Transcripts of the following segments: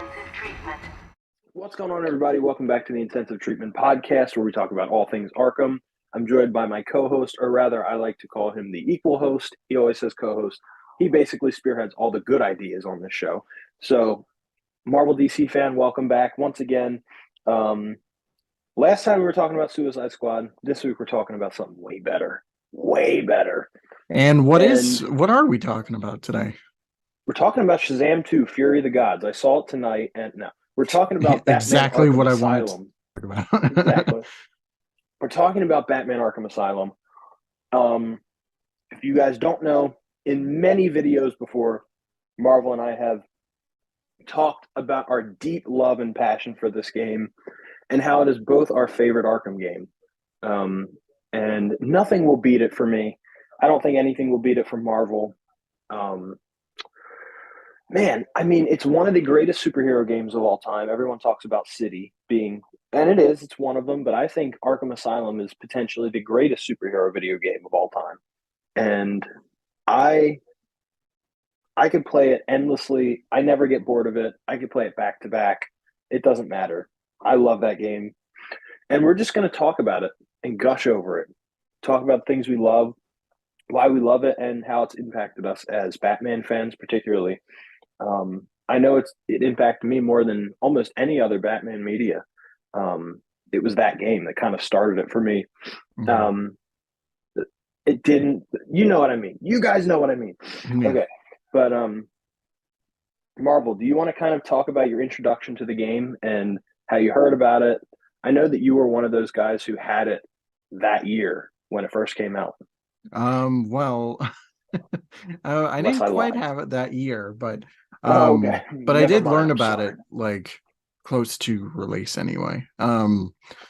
Intensive treatment. What's going on, everybody? Welcome back to the Intensive Treatment Podcast, where we talk about all things Arkham. I'm joined by my co-host, or rather, I like to call him the equal host. He always says co-host. He basically spearheads all the good ideas on this show. So, Marvel DC fan, welcome back once again. Last time we were talking about Suicide Squad. This week we're talking about something way better. Way better. And what are we talking about today? We're talking about Shazam 2, Fury of the Gods. I saw it tonight, and no. We're talking about Batman exactly Arkham what Asylum. I wanted to talk about. Exactly. We're talking about Batman Arkham Asylum. If you guys don't know, in many videos before, Marvel and I have talked about our deep love and passion for this game and how it is both our favorite Arkham game. And nothing will beat it for me. I don't think anything will beat it for Marvel. Man, I mean, it's one of the greatest superhero games of all time. Everyone talks about City being, and it is, it's one of them, but I think Arkham Asylum is potentially the greatest superhero video game of all time. And I could play it endlessly. I never get bored of it. I could play it back to back. It doesn't matter. I love that game. And we're just going to talk about it and gush over it. Talk about things we love, why we love it, and how it's impacted us as Batman fans, particularly. I know it impacted me more than almost any other Batman media. It was that game that kind of started it for me. Mhm. It didn't, you know what I mean? You guys know what I mean. Yeah. Okay. But Marvel, do you want to kind of talk about your introduction to the game and how you heard about it? I know that you were one of those guys who had it that year when it first came out. Well, I Unless didn't I quite lied. have it that year, but Okay. but I Never did mind, learn I'm about sorry. it like close to release anyway.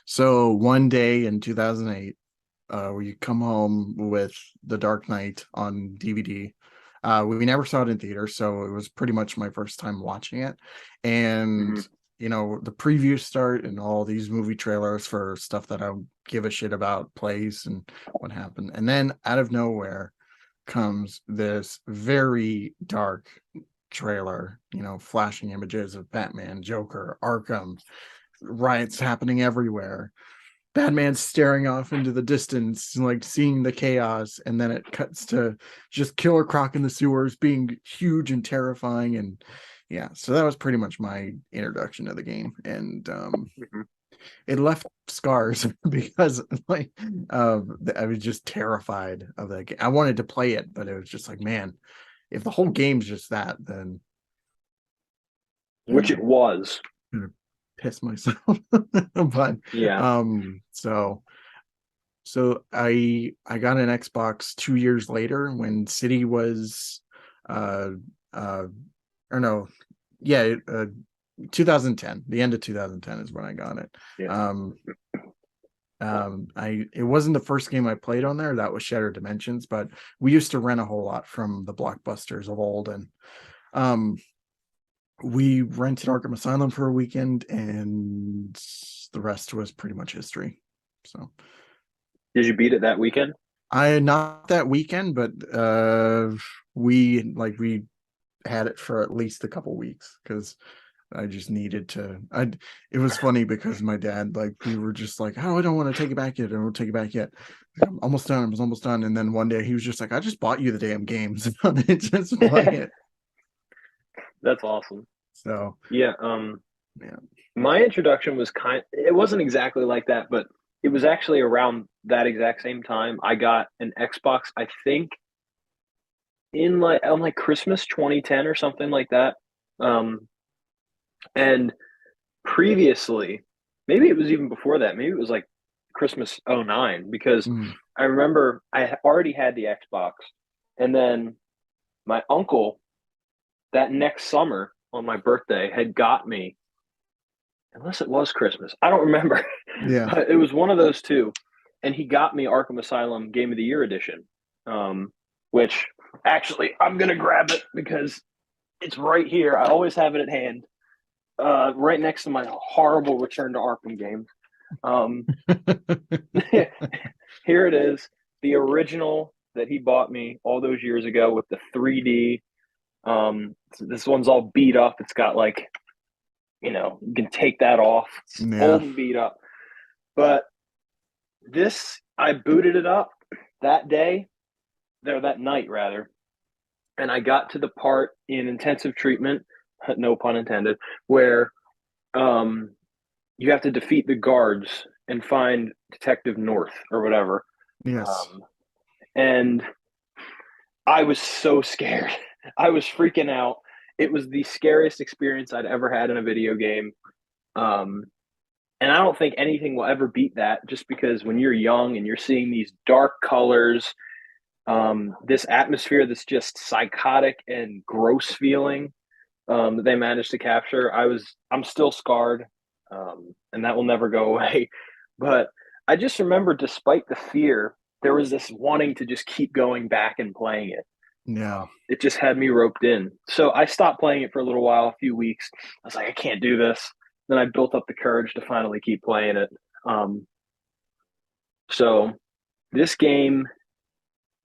So one day in 2008, we come home with The Dark Knight on DVD. We never saw it in theater, so it was pretty much my first time watching it. And Mhm. the previews start and all these movie trailers for stuff that I don't give a shit about plays and what happened. And then out of nowhere comes this very dark trailer, flashing images of Batman, Joker, Arkham, riots happening everywhere. Batman's staring off into the distance, like seeing the chaos, and then it cuts to just Killer Croc in the sewers being huge and terrifying. And yeah, so that was pretty much my introduction to the game. And Mhm. it left scars because I was just terrified of that game. I wanted to play it, but it was just like, man, if the whole game's just that, then Which it was. I'm gonna piss myself. But Yeah. so I got an Xbox 2 years later when City was uh or no, yeah, 2010. The end of 2010 is when I got it. Yeah. It wasn't the first game I played on there. That was Shattered Dimensions, but we used to rent a whole lot from the Blockbusters of old, and we rented Arkham Asylum for a weekend, and the rest was pretty much history. So Did you beat it that weekend? I not that weekend, but we had it for at least a couple weeks because I just needed to. It was funny because my dad, we were just like, oh, I don't want to take it back yet. I don't take it back yet. I'm almost done. I was almost done. And then one day he was just like, I just bought you the damn games. Just play it. That's awesome. So Yeah. yeah. My introduction was it wasn't exactly like that, but it was actually around that exact same time. I got an Xbox, I think, on Christmas 2010 or something like that. And previously, maybe it was even before that. Maybe it was like Christmas '09 because Mm. I remember I already had the Xbox, and then my uncle that next summer on my birthday had got me, unless it was Christmas, I don't remember, Yeah. but it was one of those two, and he got me Arkham Asylum Game of the Year edition, which actually I'm gonna grab it because it's right here. I always have it at hand, right next to my horrible Return to Arkham game. Here it is, the original that he bought me all those years ago with the 3D. This one's all beat up. It's got like you can take that off. It's Yeah. old and beat up. But this, I booted it up that day, there that night rather, and I got to the part in intensive treatment, no pun intended, where um, you have to defeat the guards and find Detective North or whatever. Yes. Um, and I was so scared. I was freaking out. It was the scariest experience I'd ever had in a video game. Um, and I don't think anything will ever beat that just because when you're young and you're seeing these dark colors, this atmosphere that's just psychotic and gross feeling that they managed to capture. I'm still scarred, and that will never go away. But I just remember, despite the fear, there was this wanting to just keep going back and playing it. Yeah. It just had me roped in. So I stopped playing it for a little while, a few weeks. I was like, I can't do this. Then I built up the courage to finally keep playing it. Um, so this game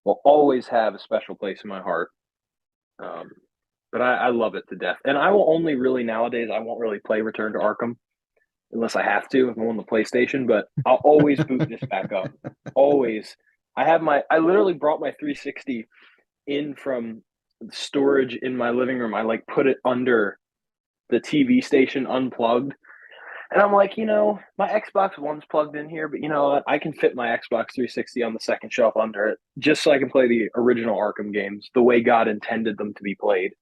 will always have a special place in my heart. Um, but I love it to death. And I will only really nowadays, I won't really play Return to Arkham unless I have to if I'm on the PlayStation, but I'll always boot this back up. Always. I literally brought my 360 in from storage in my living room. I like put it under the TV station unplugged. And I'm like, my Xbox One's plugged in here, but you know what? I can fit my Xbox 360 on the second shelf under it just so I can play the original Arkham games the way God intended them to be played.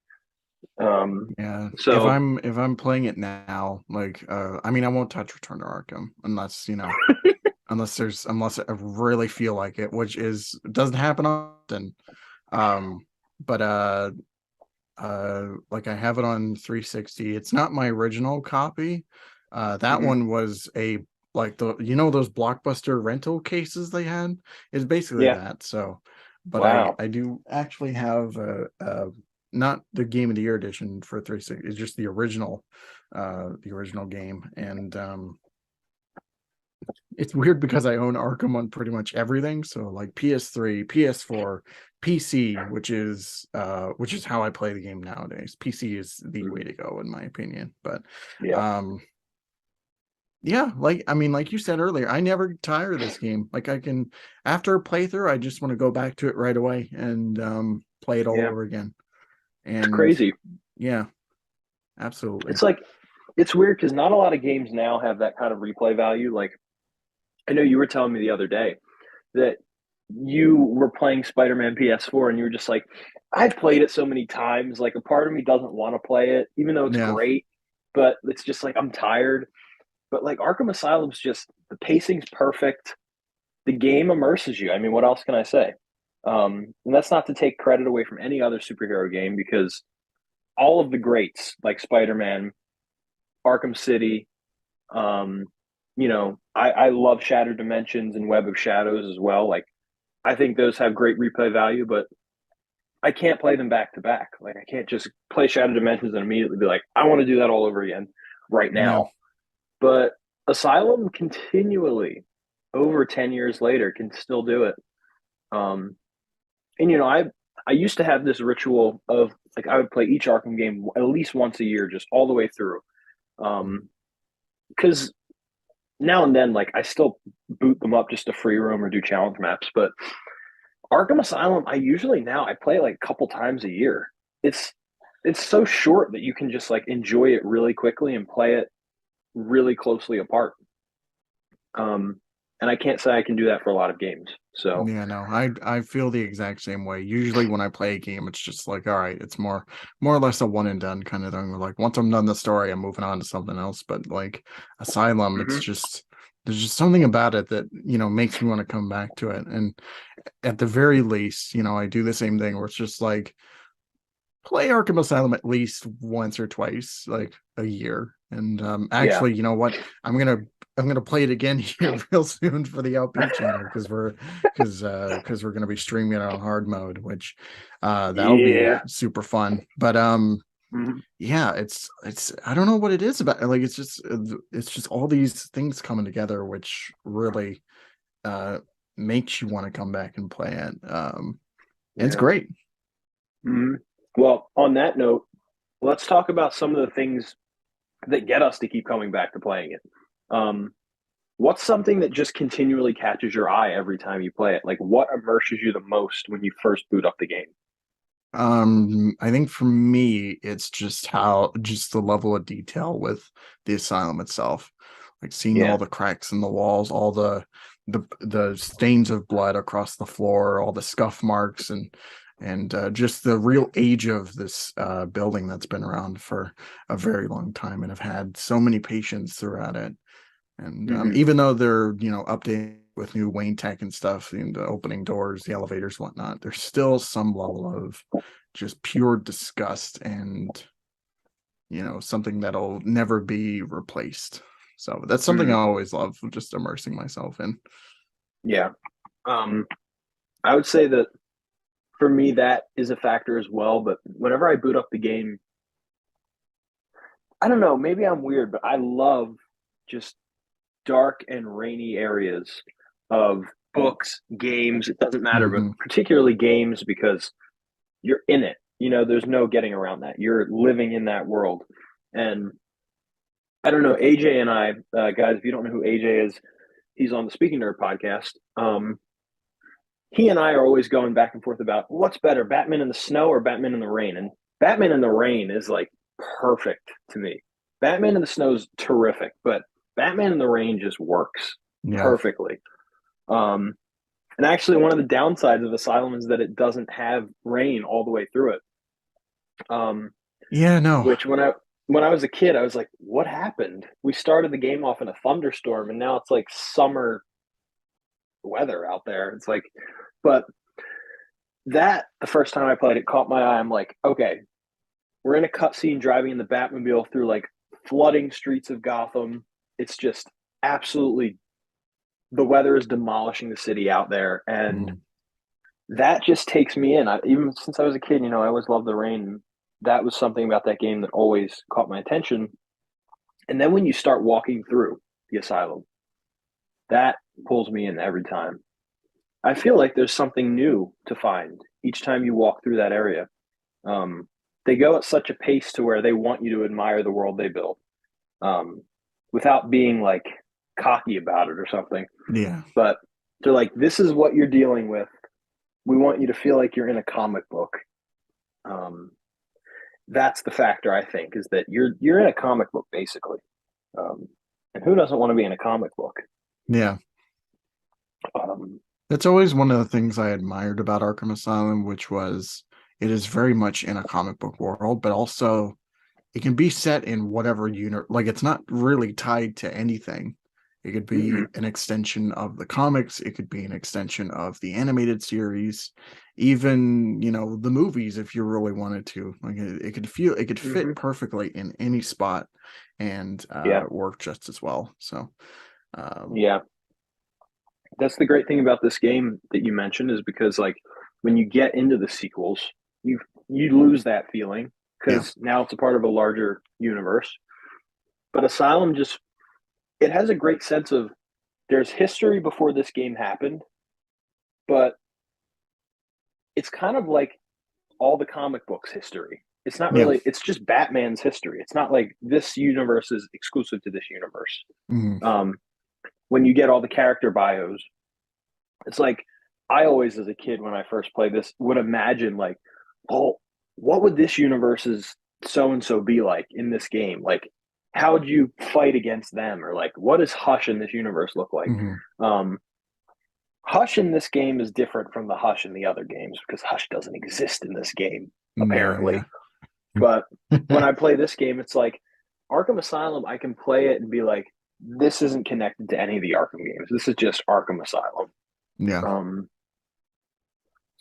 Um, Yeah. If so I'm playing it now, like I mean I won't touch Return to Arkham unless, unless I really feel like it, which is doesn't happen often. Um but like I have it on 360. It's not my original copy. That mhm. one was a like those Blockbuster rental cases they had. It's basically Yeah, that. So, but I wow. I do actually have not the Game of the Year edition for 360. It's just the original game. And it's weird because I own Arkham on pretty much everything. So like PS3, PS4, PC, which is how I play the game nowadays. PC is the way Mhm. to go in my opinion. But Yeah, um yeah, like I mean, like you said earlier, I never tire of this game. Like I can after a playthrough, I just want to go back to it right away and play it all yeah. over again. It's And crazy. yeah, absolutely. It's like it's weird because not a lot of games now have that kind of replay value. Like I know you were telling me the other day that you were playing Spider-Man PS4 and you were just like, I've played it so many times. Like a part of me doesn't want to play it, even though it's Yeah. great, but it's just like I'm tired. But like Arkham Asylum's just the pacing's perfect. The game immerses you. I mean, what else can I say? And that's not to take credit away from any other superhero game because all of the greats like Spider-Man, Arkham City, I love Shattered Dimensions and Web of Shadows as well. Like I think those have great replay value, but I can't play them back to back. Like I can't just play Shattered Dimensions and immediately be like, I want to do that all over again right Yeah. now. But Asylum continually over 10 years later can still do it. Um, and I used to have this ritual of like I would play each Arkham game at least once a year, just all the way through. Because now and then, like I still boot them up just to free roam or do challenge maps. But Arkham Asylum, I play like a couple times a year. It's it's so short that you can just like enjoy it really quickly and play it really closely apart. Um, and I can't say I can do that for a lot of games. So, Yeah, no, I feel the exact same way. Usually when I play a game, it's just like, all right, it's more or less a one and done kind of thing. Like once I'm done the story, I'm moving on to something else. But like Asylum, it's mhm. just there's just something about it that, makes me want to come back to it. And at the very least, I do the same thing where it's just like play Arkham Asylum at least once or twice, like a year. And Yeah, actually, you know what? I'm gonna play it again here real soon for the LP channel because we're gonna be streaming it on hard mode, which that'll be yeah. super fun. But Mhm. yeah, it's I don't know what it is about like it's just all these things coming together, which really uh makes you want to come back and play it. It's Yeah. great. Mhm. Well, on that note, let's talk about some of the things that get us to keep coming back to playing it. Um, what's something that just continually catches your eye every time you play it? Like, what immerses you the most when you first boot up the game? I think for me, it's just the level of detail with the asylum itself, like seeing all Yeah. the cracks in the walls, all the stains of blood across the floor, all the scuff marks, and just the real age of this building that's been around for a very long time and have had so many patients throughout it. And Hmm. even though they're, updating with new Wayne tech and stuff, the opening doors, the elevators, whatnot, there's still some level of just pure disgust and, something that'll never be replaced. So that's something I Hmm. always love, just immersing myself in. Yeah. Um, I would say that for me, that is a factor as well. But whenever I boot up the game, I don't know, maybe I'm weird, but I love just dark and rainy areas of books, games. It doesn't matter, but Hmm. particularly games because you're in it. There's no getting around that. You're living in that world. And I don't know, AJ and I, guys, if you don't know who AJ is, he's on the Speaking Nerd podcast. He and I are always going back and forth about what's better, Batman in the snow or Batman in the rain. And Batman in the rain is like perfect to me. Batman in the snow is terrific, but Batman in the rain just works Yeah. perfectly. Um, and actually, one of the downsides of Asylum is that it doesn't have rain all the way through it. Um, Yeah, no. which when I was a kid, I was like, "What happened? We started the game off in a thunderstorm, and now it's like summer weather out there." It's like, but that the first time I played it caught my eye. I'm like, okay, we're in a cutscene driving in the Batmobile through like flooding streets of Gotham. It's just absolutely the weather is demolishing the city out there, and Mhm. that just takes me in. Even since I was a kid, I always loved the rain. That was something about that game that always caught my attention. And then when you start walking through the asylum, that pulls me in every time. I feel like there's something new to find each time you walk through that area. Um, they go at such a pace to where they want you to admire the world they built, um, without being like cocky about it or something. Yeah. But they're like, this is what you're dealing with. We want you to feel like you're in a comic book. Um, that's the factor I think is that you're in a comic book basically, um, and who doesn't want to be in a comic book? Yeah. Um, That's always one of the things I admired about Arkham Asylum, which was it is very much in a comic book world, but also it can be set in whatever unit. Like it's not really tied to anything. It could be mhm, an extension of the comics. It could be an extension of the animated series, even the movies if you really wanted to. Like it could fit mhm, perfectly in any spot and yeah, work just as well. So um, yeah. That's the great thing about this game that you mentioned is because like when you get into the sequels, you lose that feeling yeah, because now it's a part of a larger universe. But Asylum just it has a great sense of there's history before this game happened, but it's kind of like all the comic books history. It's not yeah, really it's just Batman's history. It's not like this universe is exclusive to this universe. mhm, Um, when you get all the character bios, it's like I always, as a kid, when I first played this, would imagine like, oh, what would this universe's so and so be like in this game? Like, how would you fight against them, or like, what does Hush in this universe look like? mhm. Um, Hush in this game is different from the Hush in the other games because Hush doesn't exist in this game No, yeah. apparently. But when I play this game, it's like Arkham Asylum. I can play it and be like, this isn't connected to any of the Arkham games. This is just Arkham Asylum. Yeah, Um,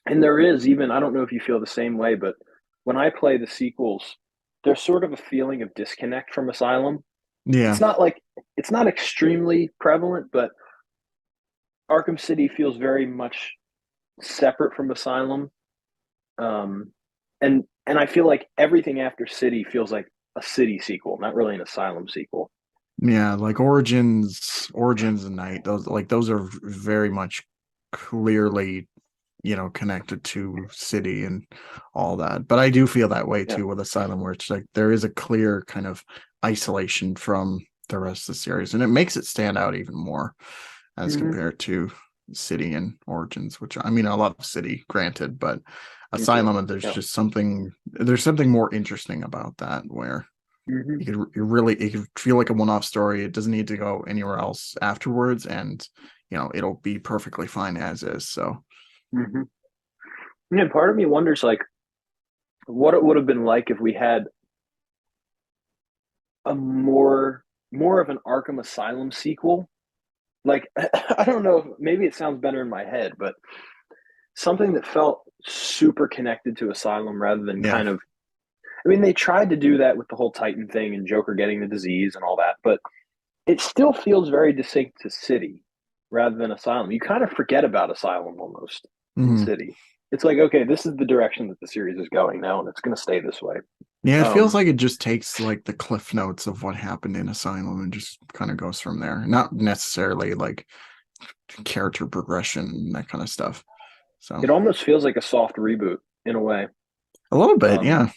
and there is even I don't know if you feel the same way, but when I play the sequels, there's sort of a feeling of disconnect from Asylum. yeah, It's not like it's not extremely prevalent, but Arkham City feels very much separate from Asylum. Um, and I feel like everything after City feels like a City sequel, not really an Asylum sequel. yeah. Like Origins and Night. Those are very much clearly connected to city and all that. But I do feel that way Yeah. too with Asylum, where it's like there is a clear kind of isolation from the rest of the series, and it makes it stand out even more as Hmm. compared to City and Origins, which I mean, I love City, granted, but Me too. Asylum, there's Yeah. just something more interesting about that where Hmm. it could feel like a one-off story. It doesn't need to go anywhere else afterwards, and it'll be perfectly fine as is. So Hmm. And part of me wonders like what it would have been like if we had a more of an Arkham Asylum sequel. Like I don't know, maybe it sounds better in my head, but something that felt super connected to Asylum rather than yeah. kind of. I mean, they tried to do that with the whole Titan thing and Joker getting the disease and all that, but it still feels very distinct to City rather than Asylum. You kind of forget about Asylum almost in Mhm. City. It's like, okay, this is the direction that the series is going now, and it's going to stay this way. Yeah, it feels Um, like it just takes like the cliff notes of what happened in Asylum and just kind of goes from there. Not necessarily like character progression and that kind of stuff. So it almost feels like a soft reboot in a way. a little bit, Um, yeah.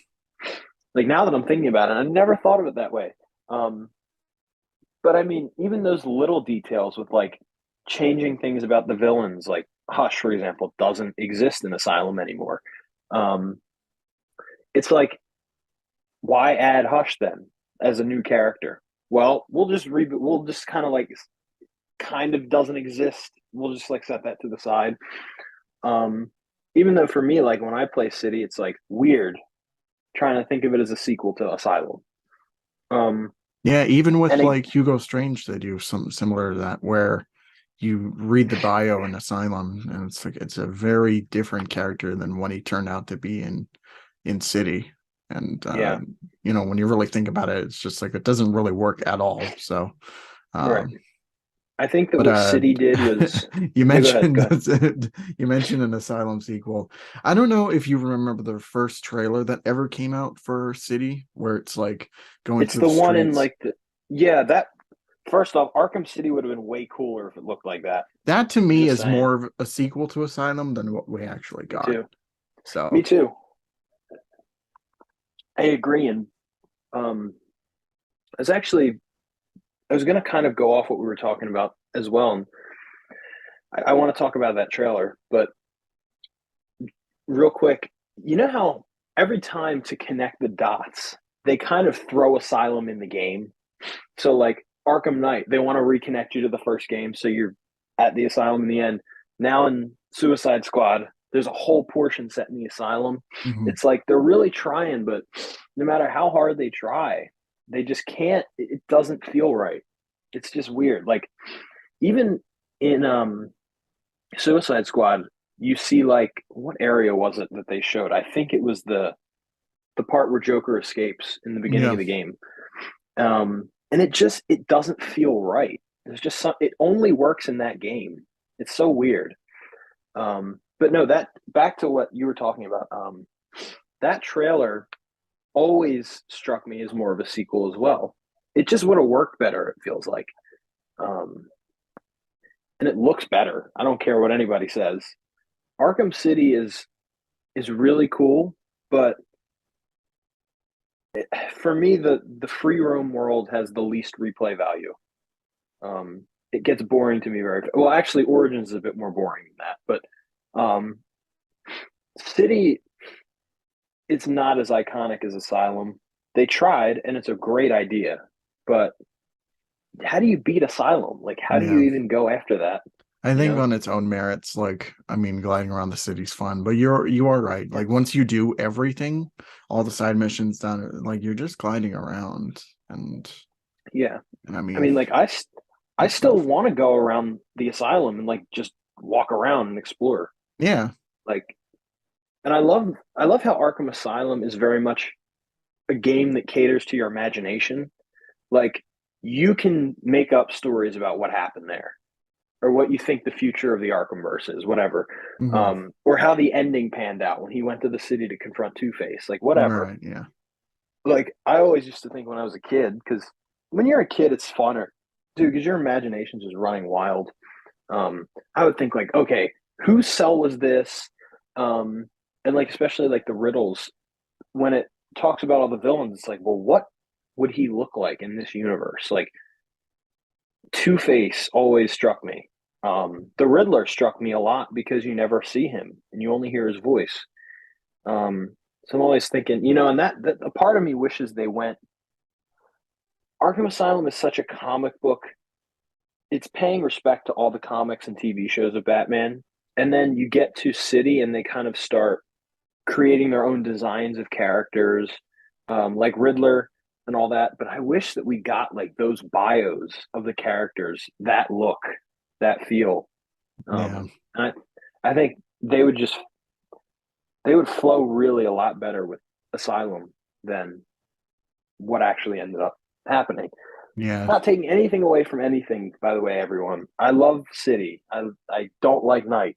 like now that I'm thinking about it, I never thought of it that way. Um, but I mean, even those little details with like changing things about the villains, like Hush, for example, doesn't exist in Asylum anymore. Um, it's like, why add Hush then as a new character? Well, we'll just reboot. We'll just kind of like kind of doesn't exist. We'll just like set that to the side. Um, even though for me, like when I play City, it's like weird trying to think of it as a sequel to Asylum. Um, Yeah, even and with it, like Hugo Strange, they do something similar to that where you read the bio in Asylum and it's like it's a very different character than what he turned out to be in City. And yeah, when you really think about it, it's just like it doesn't really work at all. So right. um I think that but what City did was. you Yeah, go ahead. mentioned Go ahead. you mentioned an Asylum sequel. I don't know if you remember the first trailer that ever came out for City, where it's like going It's through the the one in streets. like the. Yeah, that. First off, Arkham City would have been way cooler if it looked like that. That to I'm me just is saying. more of a sequel to Asylum than what we actually Me got. too. Me So too. I agree. And um, I was actually I was going to kind of go off what we were talking about as well. And I want to talk about that trailer, but real quick, you know how every time to connect the dots, they kind of throw Asylum in the game. So like Arkham Knight, they want to reconnect you to the first game, so you're at the Asylum in the end. Now in Suicide Squad, there's a whole portion set in the Asylum. mhm. It's like they're really trying, but no matter how hard they try, they just can't. It doesn't feel right. It's just weird. Like even in Suicide Squad, you see like what area was it that they showed? I think it was the part where Joker escapes in the beginning Yeah, of the game. And it doesn't feel right. There's just some it only works in that game. It's so weird. But no, that back to what you were talking about. That trailer always struck me as more of a sequel as well. It just would have worked better, it feels like. Um, and it looks better. I don't care what anybody says. Arkham City is really cool, but for me the free roam world has the least replay value. It gets boring to me very well. Actually, Origins is a bit more boring than that, but City it's not as iconic as Asylum. They tried, and it's a great idea, but how do you beat Asylum? Like, how do you yeah. even go after that? I You think know? on its own merits, like I mean, gliding around the city's fun, but you are right. Yeah. Like once you do everything, all the side missions done, like you're just gliding around, Yeah. and I I mean, mean, like I it's still no, want to go around the asylum and like just walk around and explore. yeah, Like, and I love how Arkham Asylum is very much a game that caters to your imagination. Like, you can make up stories about what happened there or what you think the future of the Arkhamverse is, whatever, hmm, or how the ending panned out when he went to the city to confront Two Face, like whatever. right, yeah, Like I always used to think when I was a kid, because when you're a kid, it's funner, dude, because your imagination's just running wild. I would think like, okay, whose cell was this? Um, and like especially like the riddles when it talks about all the villains, it's like, well, what? would he look like in this universe? Like Two-Face always struck me. The Riddler struck me a lot because you never see him and you only hear his voice. So I'm always thinking, and that a part of me wishes they went. Arkham Asylum is such a comic book. It's paying respect to all the comics and TV shows of Batman, and then you get to City, and they kind of start creating their own designs of characters, like Riddler and all that. But I wish that we got like those bios of the characters, that look, that feel. Yeah. I I think they would flow really a lot better with Asylum than what actually ended up happening. Yeah. Not taking anything away from anything, by the way, everyone. I love City. I don't like Night,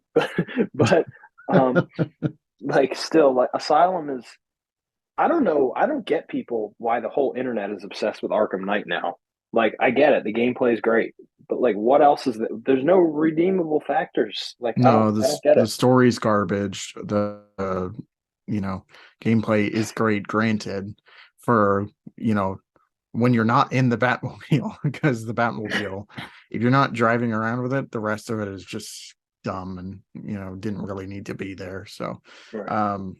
but um, like still, like Asylum is. I don't know. I don't get people why the whole internet is obsessed with Arkham Knight now. Like I get it, the gameplay is great, but like, what else is there? There's no redeemable factors. Like No, I don't get the it. story's garbage. The gameplay is great, granted, for when you're not in the Batmobile, because the Batmobile, if you're not driving around with it, the rest of it is just dumb and didn't really need to be there. So, Right. um,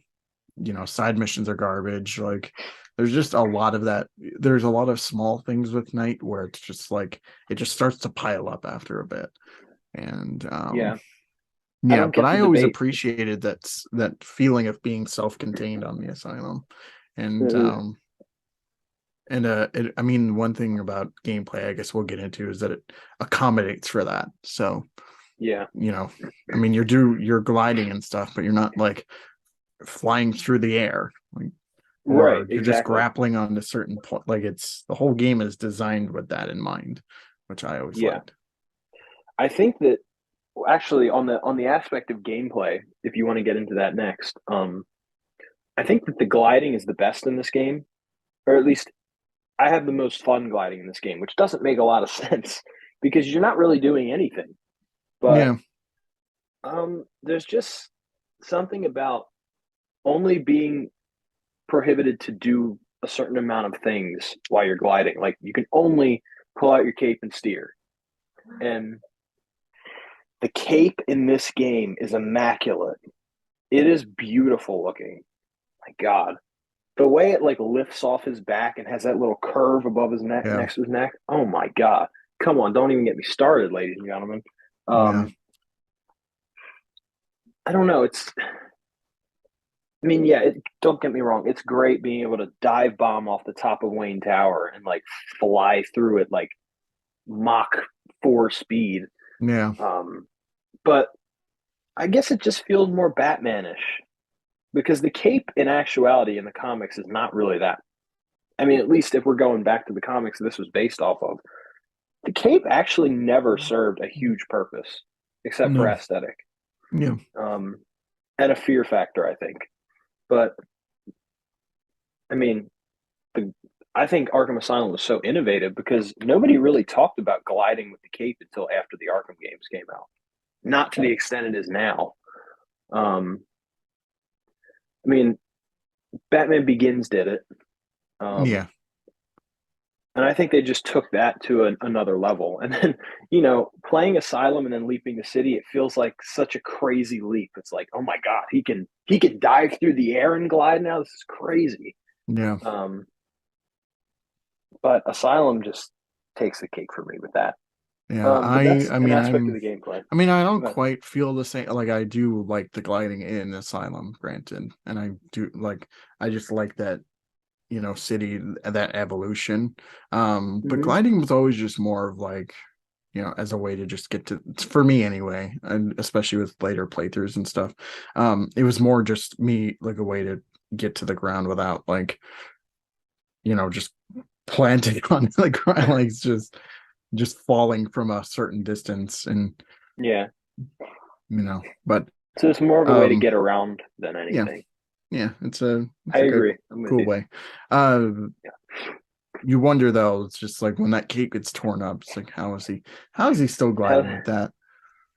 side missions are garbage. Like there's just a lot of that. There's a lot of small things with Night where it's just like it just starts to pile up after a bit. And Yeah, I yeah, don't but get the I always debate. appreciated that feeling of being self-contained on the asylum. And I mean, one thing about gameplay I guess we'll get into is that it accommodates for that. So, Yeah, you know, I mean, you're gliding and stuff, but you're not like flying through the air, like, right. or you're just Exactly. grappling on a certain point. Like it's the whole game is designed with that in mind, which I always Yeah, liked. I think that actually on the aspect of gameplay, if you want to get into that next, I think that the gliding is the best in this game, or at least I have the most fun gliding in this game, which doesn't make a lot of sense because you're not really doing anything. But Yeah, there's just something about only being prohibited to do a certain amount of things while you're gliding. Like you can only pull out your cape and steer. And the cape in this game is immaculate. It is beautiful looking. My God. The way it like lifts off his back and has that little curve above his neck yeah, next to his neck. Oh my God. Come on, don't even get me started, ladies and gentlemen. yeah, Um, I don't know. I mean, yeah, don't get me wrong. It's great being able to dive bomb off the top of Wayne Tower and like fly through it like Mach 4 speed. yeah. Um, but I guess it just feels more Batmanish because the cape in actuality in the comics is not really that. I mean, at least if we're going back to the comics this was based off of, the cape actually never served a huge purpose except for No, aesthetic, yeah, um, and a fear factor, I think. But I mean, the I think Arkham Asylum was so innovative because nobody really talked about gliding with the cape until after the Arkham games came out. Not to the extent it is now. Um, I mean, Batman Begins did it, yeah. um, and I think they just took that to another level. And then, playing Asylum and then leaping the city, it feels like such a crazy leap. It's like, oh my god, he can dive through the air and glide now. This is crazy. Yeah. Um, but Asylum just takes the cake for me with that. Yeah, But that's I an mean aspect of the gameplay. I don't But quite feel the same. Like I do like the gliding in Asylum, granted, and I do like I just like that city, that evolution. But mhm. gliding was always just more of like as a way to just get to, for me anyway, and especially with later playthroughs and stuff. It was more just me like a way to get to the ground without like just planting on the ground, like it's just falling from a certain distance and Yeah, but so it's more of a way to um get around than yeah, anything. yeah, I it's like a agree. I'm with cool you. way. uh you wonder though, it's just like when that cape gets torn up, it's like how is he still gliding How, with that?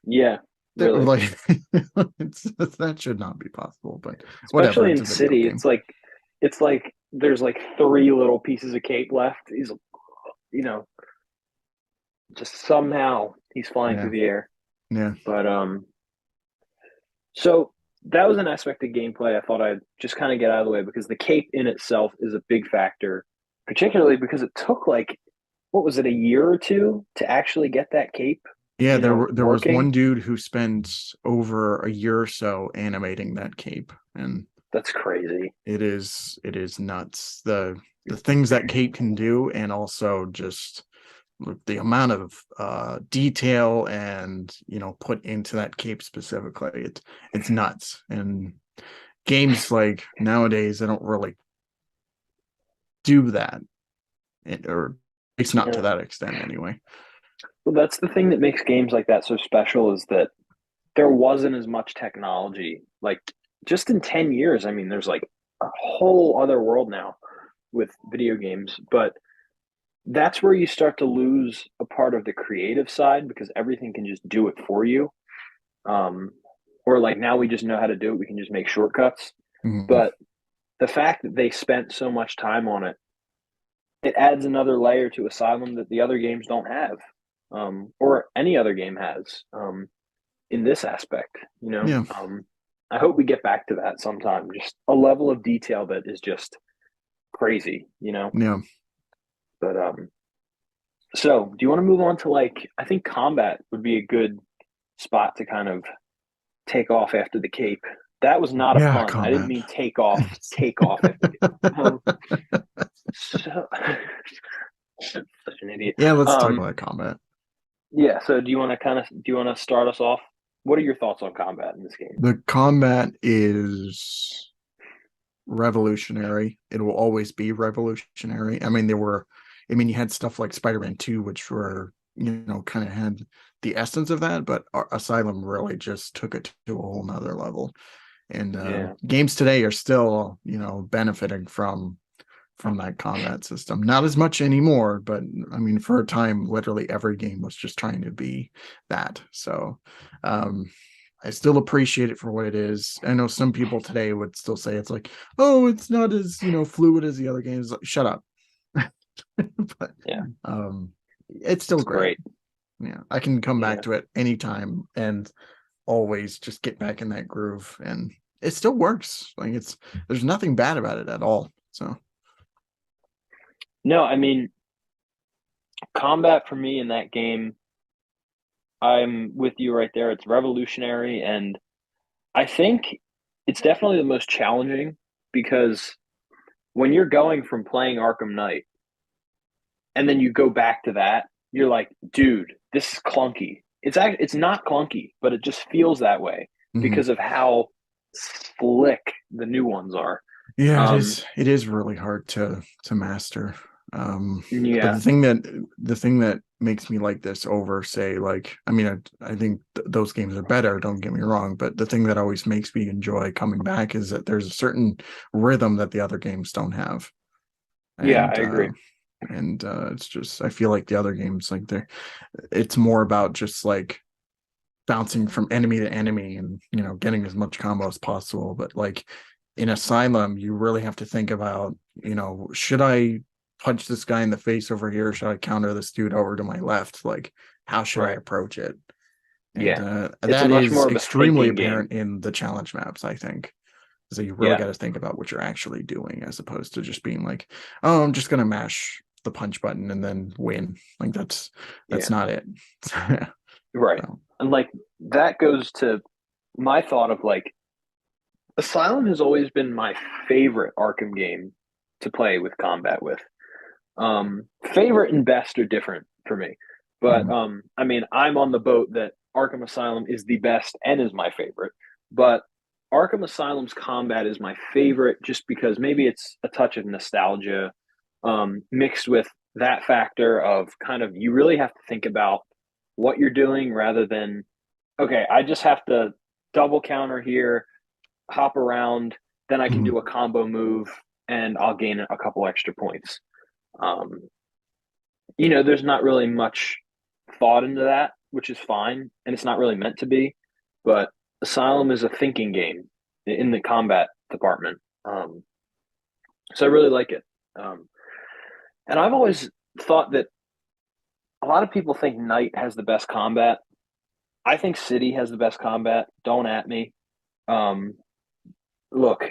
yeah, That really. like that should not be possible, but whatever, Especially it's in a video city, game. it's like there's like three little pieces of cape left. He's, you know, just somehow he's flying through Yeah. the air. Yeah. But so that was an aspect of gameplay I thought I'd just kind of get out of the way because the cape in itself is a big factor, particularly because it took like what was it, a year or two to actually get that cape, Yeah, there was working. one dude who spent over a year or so animating that cape, and That's crazy. it is nuts. The things that cape can do, and also just the amount of detail and put into that cape specifically. It's nuts. And games like nowadays, they don't really do that, or it's not to Yeah. that extent anyway. Well, that's the thing that makes games like that so special is that there wasn't as much technology. Like just in 10 years, I mean, there's like a whole other world now with video games, but that's where you start to lose a part of the creative side because everything can just do it for you. Um, or like now we just know how to do it, we can just make shortcuts. Mhm. But the fact that they spent so much time on it, it adds another layer to Asylum that the other games don't have, or any other game has. In this aspect, Yeah, I hope we get back to that sometime. Just a level of detail that is just crazy. yeah, But so do you want to move on to like I think combat would be a good spot to kind of take off after the cape. That was not a yeah. pun. I didn't Combat. mean take off after the cape. So such an idiot. Yeah, let's talk Um, about combat. yeah. So do you want to start us off? What are your thoughts on combat in this game? The combat is revolutionary. It will always be revolutionary. I mean, you had stuff like Spider-Man 2, which were, kind of had the essence of that, but Asylum really just took it to a whole nother level. And Yeah. games today are still, benefiting from that combat system. Not as much anymore, but I mean, for a time, literally every game was just trying to be that. So, um, I still appreciate it for what it is. I know some people today would still say it's like, oh, it's not as fluid as the other games. Like, shut up. But Yeah. um, it's still It's great. great. Yeah, I can come back Yeah. to it anytime and always just get back in that groove, and it still works. Like there's nothing bad about it at all. So No, I mean, combat for me in that game, I'm with you right there. It's revolutionary, and I think it's definitely the most challenging because when you're going from playing Arkham Knight and then you go back to that, you're like, dude, this is clunky. It's not clunky, but it just feels that way mhm. because of how slick the new ones are. Yeah, it Um, is. It is really hard to master. But yeah, the thing that makes me like this over, say, like, I mean, I think those games are better. Don't get me wrong, but the thing that always makes me enjoy coming back is that there's a certain rhythm that the other games don't have, yeah, and I agree. it's just I feel like the other games like it's more about just like bouncing from enemy to enemy and getting as much combo as possible. But like in Asylum, you really have to think about, should I punch this guy in the face over here, should I counter this dude over to my left, like how should I Right. approach it? And Yeah. It's a that much is more of a extremely thinking game. apparent in the challenge maps, I think. So you really Yeah. got to think about what you're actually doing as opposed to just being like, oh, I'm just gonna mash the punch button and then win. Like that's Yeah. not it. Right. So, And like that goes to my thought of like Asylum has always been my favorite Arkham game to play with combat with. Favorite and best are different for me. But mhm. I mean, I'm on the boat that Arkham Asylum is the best and is my favorite. But Arkham Asylum's combat is my favorite just because maybe it's a touch of nostalgia mixed with that factor of kind of you really have to think about what you're doing rather than, okay, I just have to double counter here, hop around, then I can Mhm. do a combo move and I'll gain a couple extra points. Um, there's not really much thought into that, which is fine, and it's not really meant to be. But Asylum is a thinking game in the combat department. So I really like it. Um, and I've always thought that a lot of people think Night has the best combat. I think City has the best combat. Don't at me. Um, Look,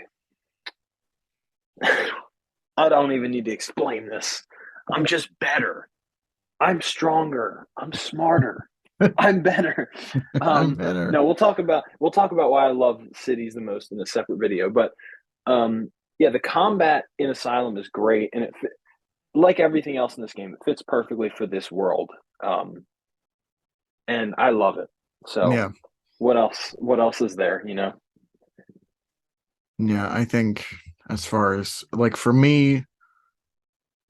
I don't even need to explain this. I'm just better. I'm stronger. I'm smarter. I'm better. I'm better. No, we'll talk about why I love cities the most in a separate video. But yeah, the combat in Asylum is great, and like everything else in this game, it fits perfectly for this world, and I love it. So, Yeah. what else? What else is there? Yeah, I think as far as like for me,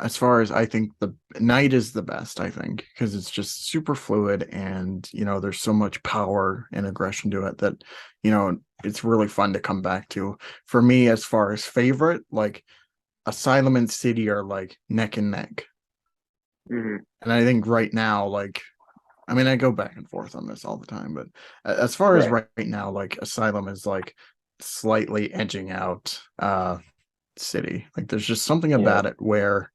as far as I think the night is the best, I think, because it's just super fluid and there's so much power and aggression to it that, it's really fun to come back to. For me, as far as favorite, like Asylum and City are like neck and neck. Hmm. And I think right now, like, I mean, I go back and forth on this all the time, but as far as Right. right now, like Asylum is like slightly edging out City. Like there's just something Yeah. about it where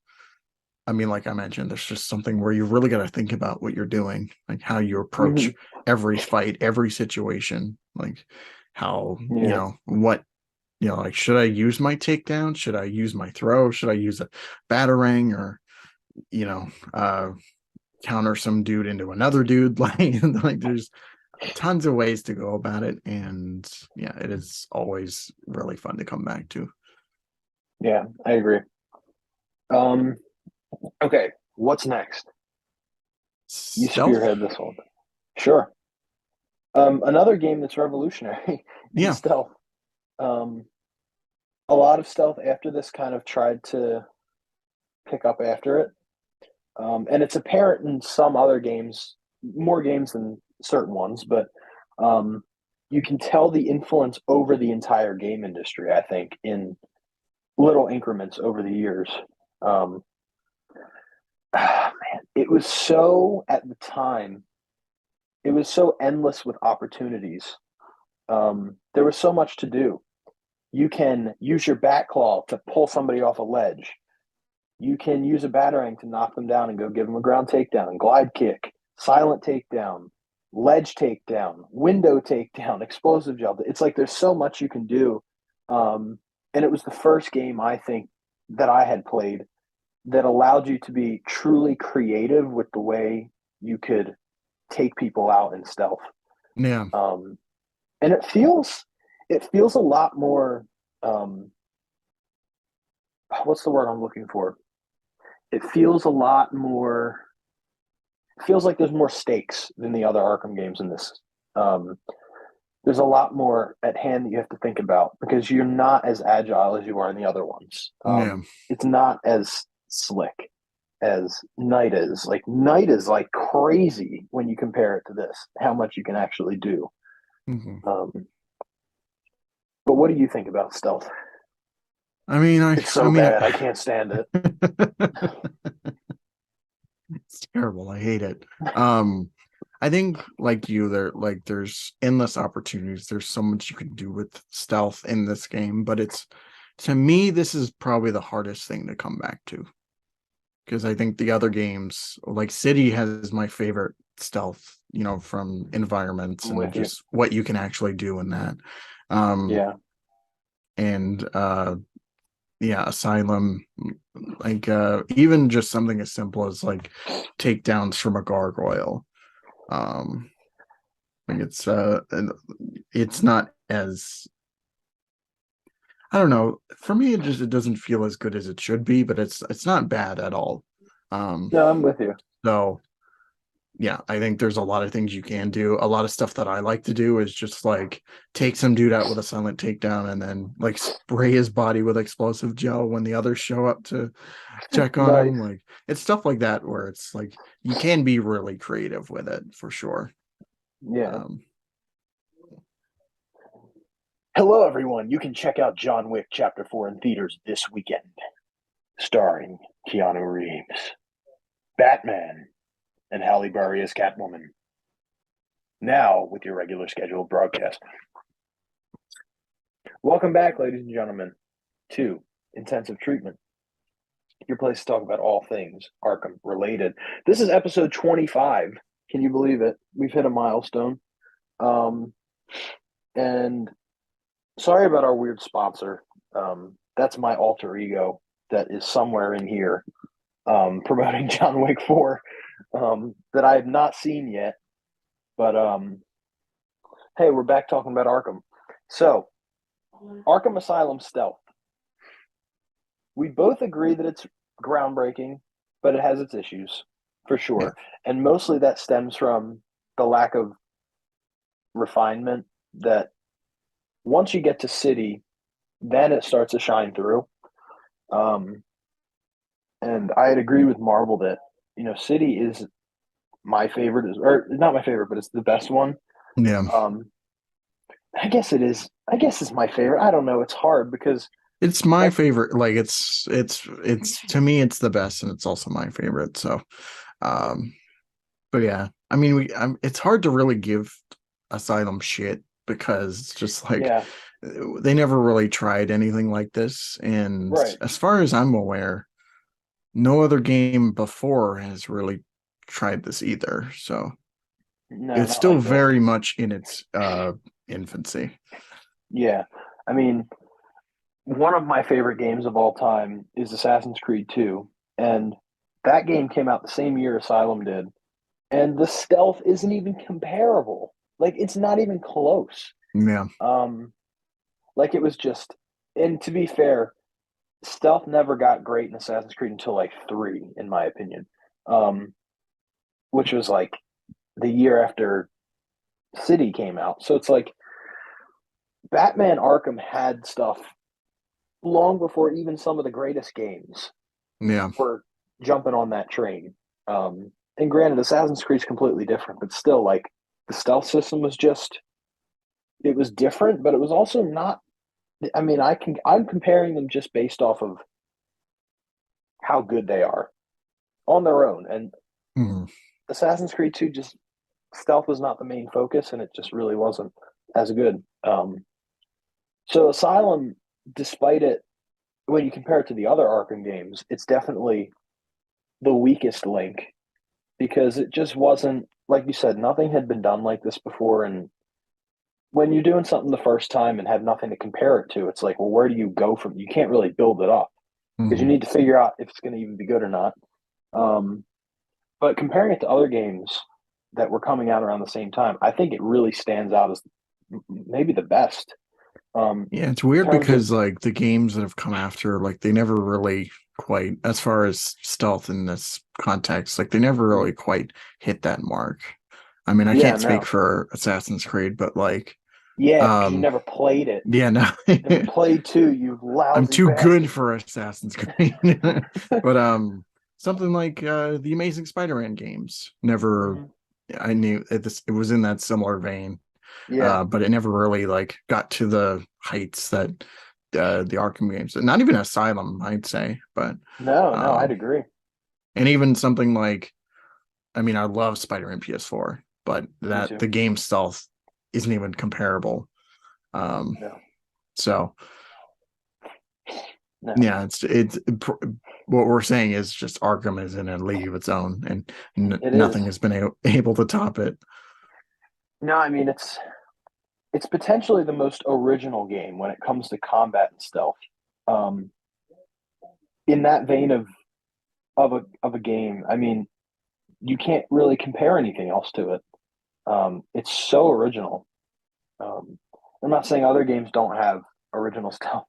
I mean, like I mentioned, there's just something where you really got to think about what you're doing, like how you approach Hmm. every fight, every situation, like how, Yeah. what, like should I use my takedown? Should I use my throw? Should I use a battering or, you know, uh, counter some dude into another dude? Like there's tons of ways to go about it. And yeah, it is always really fun to come back to. Yeah. I agree. Um. Okay. What's next? You Stealth? spearhead this one. Sure. Another game that's revolutionary in Yeah. stealth. Um, a lot of stealth after this kind of tried to pick up after it. And it's apparent in some other games, more games than certain ones, but um, you can tell the influence over the entire game industry, I think, in little increments over the years. Um, man, it was so, at the time, it was so endless with opportunities. There was so much to do. You can use your back claw to pull somebody off a ledge. You can use a batarang to knock them down and go give them a ground takedown, glide kick, silent takedown, ledge takedown, window takedown, explosive jump. It's like there's so much you can do. Um, and it was the first game I think that I had played that allowed you to be truly creative with the way you could take people out in stealth. Yeah. Um, and it feels a lot more um, what's the word I'm looking for? It feels a lot more. It feels like there's more stakes than the other Arkham games in this. Um, there's a lot more at hand that you have to think about because you're not as agile as you are in the other ones. Yeah. It's not as slick as Night is. Like Night is like crazy when you compare it to this. How much you can actually do. Mhm. Um, but what do you think about stealth? I mean, It's I so mean, bad. I can't stand it. it's terrible. I hate it. Um, I think like you, there's endless opportunities. There's so much you can do with stealth in this game, but it's to me, this is probably the hardest thing to come back to because I think the other games, like City, has my favorite stealth, from environments I'm and with you. just what you can actually do in that. Um, Yeah. and yeah, Asylum, like even just something as simple as like takedowns from a gargoyle. um like it's not as, I don't know, for me it doesn't feel as good as it should be, but it's not bad at all. um No, I'm with you. so yeah, I think there's a lot of things you can do. A lot of stuff that I like to do is just like take some dude out with a silent takedown and then like spray his body with explosive gel when the others show up to check on him. Nice. Like it's stuff like that where it's like you can be really creative with it for sure. Yeah. um Hello, everyone. You can check out John Wick Chapter 4 in theaters this weekend, starring Keanu Reeves, Batman, and Halle Berry as Catwoman. Now, with your regular scheduled broadcast. Welcome back, ladies and gentlemen, to intensive treatment. Your place to talk about all things Arkham related. This is episode 25. Can you believe it? We've hit a milestone. Um, and sorry about our weird sponsor. That's my alter ego that is somewhere in here promoting John Wick 4 that I have not seen yet. But hey, we're back talking about Arkham. So, Arkham Asylum Stealth. We both agree that it's groundbreaking, but it has its issues for Yeah. sure. And mostly that stems from the lack of refinement that once you get to City, then it starts to shine through. Um, and I'd agree with Marvel that, City is my favorite, or not my favorite, but it's the best one. Yeah. Um, I guess it is. I guess it's my favorite. I don't know. It's hard because, It's my like, favorite. Like it's to me it's the best and it's also my favorite. So um but yeah, I mean it's hard to really give Asylum shit because it's just like yeah, they never really tried anything like this. And right. as far as I'm aware, no other game before has really tried this either. So No, it's not still like this. very much in its infancy. Yeah. I mean, one of my favorite games of all time is Assassin's Creed 2. And that game came out the same year Asylum did. And the stealth isn't even comparable. Like, it's not even close. Yeah. Um, like, it was just, and to be fair, stealth never got great in Assassin's Creed until like 3, in my opinion, which was like the year after City came out. So it's like Batman Arkham had stuff long before even some of the greatest games Yeah. were jumping on that train. And granted, Assassin's Creed is completely different, but still, like the stealth system was just it was different, but it was also not. I mean, I'm comparing them just based off of how good they are on their own, and Mhm. Assassin's Creed 2 just stealth was not the main focus, and it just really wasn't as good. So Asylum, despite it, when you compare it to the other Arkham games, it's definitely the weakest link because it just wasn't like you said, nothing had been done like this before. And when you're doing something the first time and have nothing to compare it to, it's like, well, where do you go from? You can't really build it up because you Mhm. need to figure out if it's going to even be good or not. Um, but comparing it to other games that were coming out around the same time, I think it really stands out as maybe the best. Yeah, it's In weird terms of because like the games that have come after, like they never really quite, as far as stealth in this context, like they never really quite hit that mark. I mean, I yeah, can't speak no, for Assassin's Creed, but like, yeah, because you um, never played it. yeah, no, Never played two, you I'm lousy too good bastard. for Assassin's Creed. But something like the Amazing Spider-Man games never. Mhm. I knew it was in that similar vein, Yeah, but it never really like got to the heights that the Arkham games, not even Asylum, I'd say, but no, no, I'd um, agree. and even something like, I mean, I love Spider-Man PS4, but Me that too. the game stealth isn't even comparable. Um, No, so no, yeah, it's what we're saying is just Arkham is in a league of its own, and it is. nothing has been able to top it. No, I mean it's potentially the most original game when it comes to combat and stealth. Um, in that vein of a game, I mean, you can't really compare anything else to it. It's so original. Um, I'm not saying other games don't have original stuff,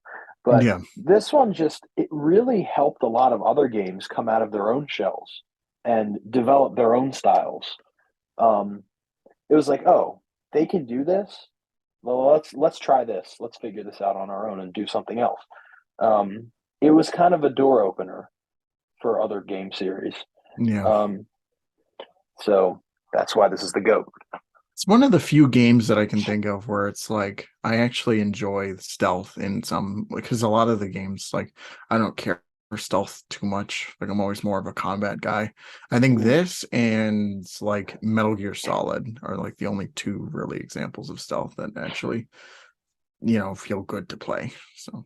but Yeah, this one just it really helped a lot of other games come out of their own shells and develop their own styles. Um, it was like, oh, they can do this. Well, let's try this. Let's figure this out on our own and do something else. It was kind of a door opener for other game series. yeah. Um, so that's why this is the goat. It's one of the few games that I can think of where it's like I actually enjoy stealth in some, because a lot of the games like I don't care for stealth too much. Like I'm always more of a combat guy. I think Mhm. this and like Metal Gear Solid are like the only two really examples of stealth that actually, feel good to play. So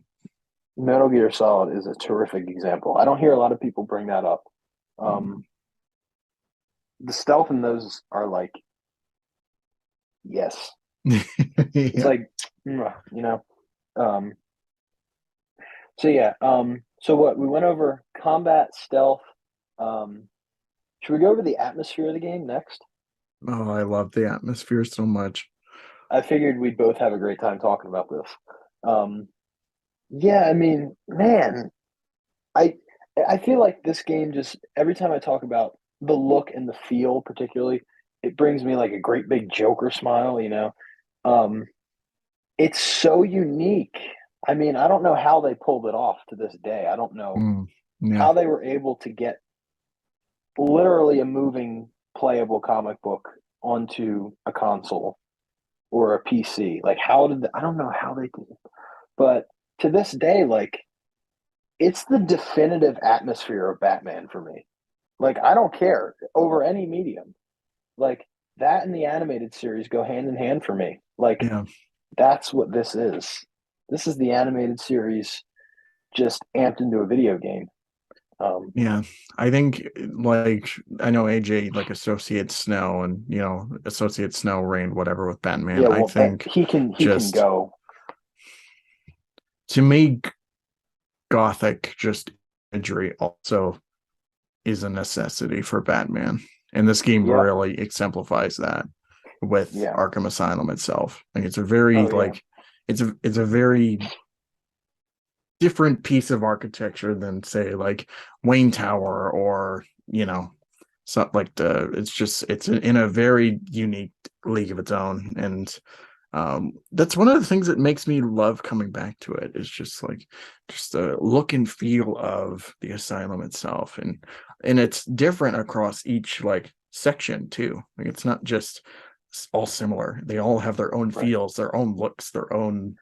Metal Gear Solid is a terrific example. I don't hear a lot of people bring that up. Mm. Um, the stealth in those are like, yes, it's Yeah. like, you know. Um, so yeah. So what we went over combat, stealth. Um, should we go over the atmosphere of the game next? Oh, I love the atmosphere so much. I figured we'd both have a great time talking about this. Um, yeah, I mean, man, I I feel like this game just every time I talk about the look and the feel, particularly, it brings me like a great big Joker smile, you know. Um, it's so unique. I mean, I don't know how they pulled it off to this day. I don't know Mm. Yeah. how they were able to get literally a moving playable comic book onto a console or a PC. Like I don't know how they did it. But to this day, like it's the definitive atmosphere of Batman for me. Like I don't care over any medium. Like that and the animated series go hand in hand for me. Like Yeah. that's what this is. This is the animated series just amped into a video game. Um, Yeah, I think like I know AJ like associates Snow and associates Snow, Rain, whatever with Batman. yeah, I well, think he can just go. to make gothic just imagery also is a necessity for Batman. And this game Yep. really exemplifies that with Yeah. Arkham Asylum itself. Like it's a very Oh yeah. like it's a very different piece of architecture than say like Wayne Tower or something like the it's in a very unique league of its own. And that's one of the things that makes me love coming back to it is just the look and feel of the asylum itself. And it's different across each like section too. Like it's not just all similar. They all have their own Right. feels, their own looks, their own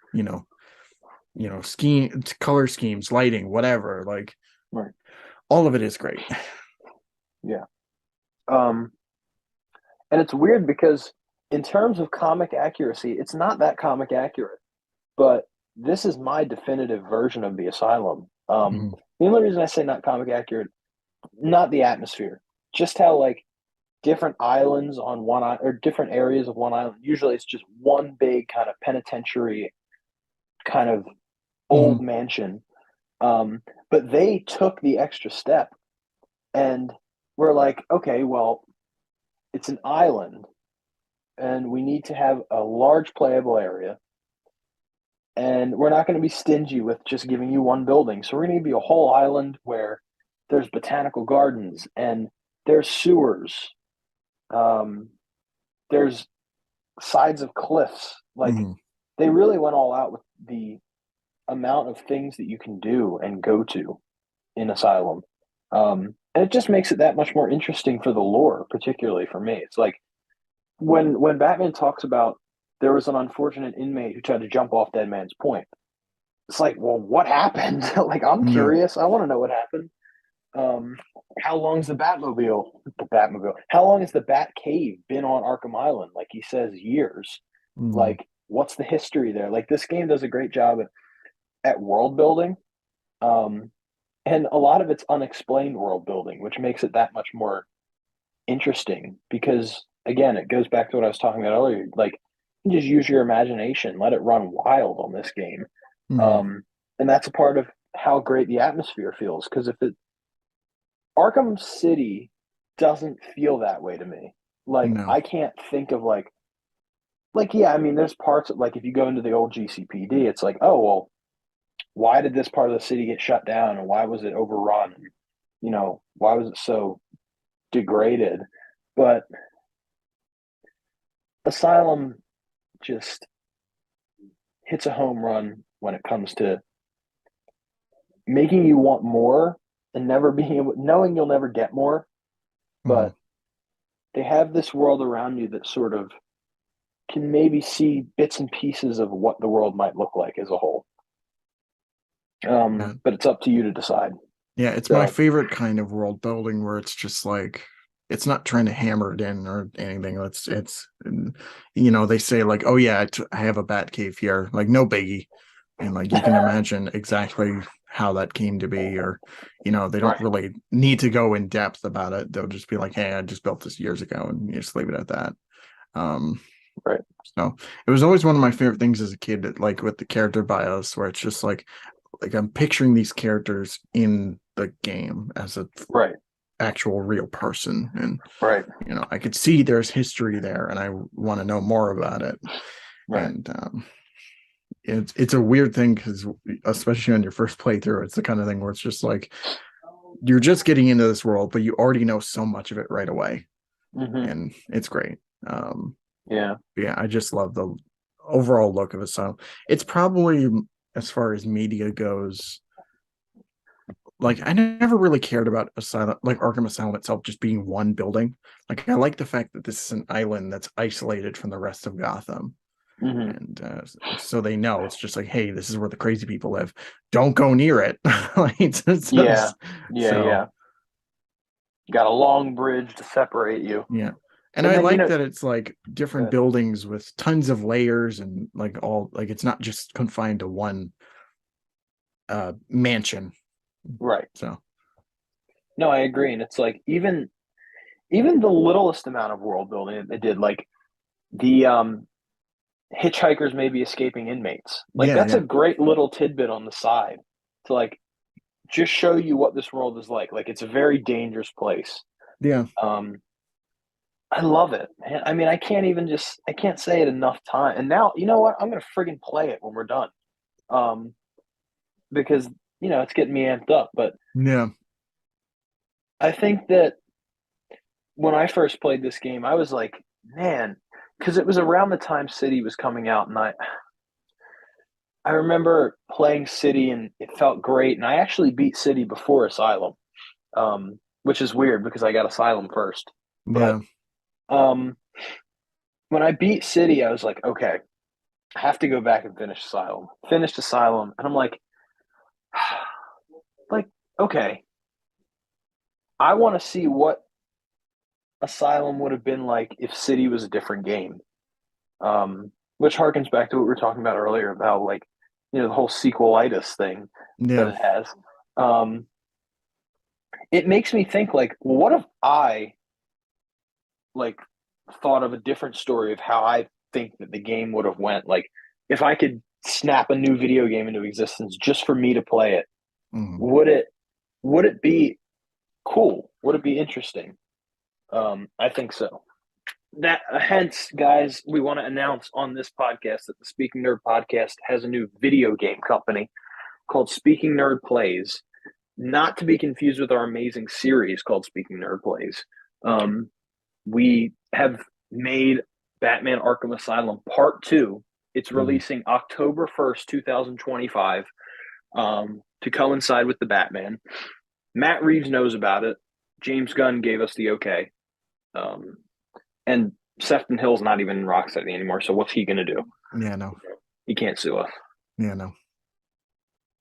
scheme, color schemes, lighting, whatever. Like Right. all of it is great. Yeah. Um, and it's weird because in terms of comic accuracy, it's not that comic accurate. But this is my definitive version of the asylum. Mhm. The only reason I say not comic accurate, not the atmosphere, just how like different islands on one island or different areas of one island. Usually, it's just one big kind of penitentiary, kind of old Mhm. mansion. Um, but they took the extra step and were like, okay, well, it's an island, and we need to have a large playable area, and we're not going to be stingy with just giving you one building. So we're going to give you a whole island where there's botanical gardens and there's sewers, um, there's sides of cliffs. Like Mhm. they really went all out with the amount of things that you can do and go to in Asylum. And it just makes it that much more interesting for the lore, particularly for me. It's like when Batman talks about there was an unfortunate inmate who tried to jump off Dead Man's Point. It's like, well, what happened? Like, I'm Yeah. curious. I want to know what happened. Um, how long's the Batmobile? The Batmobile. How long has the Bat Cave been on Arkham Island? Like he says, years. Mhm. Like, what's the history there? Like, this game does a great job at world building, um, and a lot of it's unexplained world building, which makes it that much more interesting. Because again, it goes back to what I was talking about earlier. Like, you just use your imagination, let it run wild on this game. Mhm. Um, and that's a part of how great the atmosphere feels. Because if it Arkham City doesn't feel that way to me. Like No. I can't think of like yeah, I mean there's parts of, like if you go into the old GCPD, it's like, oh well, why did this part of the city get shut down and why was it overrun? You know, why was it so degraded? But Asylum just hits a home run when it comes to making you want more and never being able knowing you'll never get more, Mhm. but they have this world around you that sort of can maybe see bits and pieces of what the world might look like as a whole. Yeah. But it's up to you to decide. Yeah, it's my So favorite kind of world building where it's just like it's not trying to hammer it in or anything. It's they say like, oh yeah, I have a bat cave here, like no biggie. and like you can imagine exactly how that came to be, or they don't Right, really need to go in depth about it. They'll just be like, hey, I just built this years ago, and you just leave it at that. um right. so it was always one of my favorite things as a kid, that, like with the character bios, where it's just like I'm picturing these characters in the game as a Right, actual real person, and right, I could see there's history there, and I want to know more about it. right. And it's a weird thing, because especially on your first playthrough, it's the kind of thing where it's just like you're just getting into this world, but you already know so much of it right away, Hmm. and it's great. Yeah. Yeah, I just love the overall look of it. So it's probably, as far as media goes, like I never really cared about Asylum, like Arkham Asylum itself, just being one building. Like I like the fact that this is an island that's isolated from the rest of Gotham, Hmm. and so they know it's just like, hey, this is where the crazy people live. Don't go near it. Like, Yeah, yeah, so yeah. Got a long bridge to separate you. yeah. And And I then, like that it's like different good. buildings with tons of layers, and like all, like it's not just confined to one mansion. Right. So No, I agree. And it's like even the littlest amount of world building that they did, like the hitchhikers may be escaping inmates. Like yeah, that's a yeah, great little tidbit on the side to like just show you what this world is like. Like it's a very dangerous place. yeah. Um, I love it, man. I mean, I can't say it enough time. And now, you know what? I'm gonna friggin' play it when we're done. Um, because it's getting me amped up. But Yeah. I think that when I first played this game, I was like, man, because it was around the time City was coming out, and I remember playing City, and it felt great. And I actually beat City before Asylum, which is weird because I got Asylum first. But Yeah. um, when I beat City, I was like, okay, I have to go back and finish Asylum. Finished Asylum, and I'm like, okay, I want to see what Asylum would have been like if City was a different game. Which harkens back to what we were talking about earlier about like, the whole sequelitis thing that Yeah. it has. Um, it makes me think like, well, what if I like thought of a different story of how I think that the game would have went? Like, if I could snap a new video game into existence just for me to play it, Mhm. would it would it be cool? Would it be interesting? I think so. That hence, guys, we want to announce on this podcast that the Speaking Nerd podcast has a new video game company called Speaking Nerd Plays, not to be confused with our amazing series called Speaking Nerd Plays. Um, we have made Batman Arkham Asylum Part 2. It's Mhm. releasing October 1st, 2025, to coincide with the Batman. Matt Reeves knows about it. James Gunn gave us the okay. Um, and Sefton Hill's not even in Rocksteady anymore, so what's he going to do? Yeah, no. He can't sue us. Yeah, no.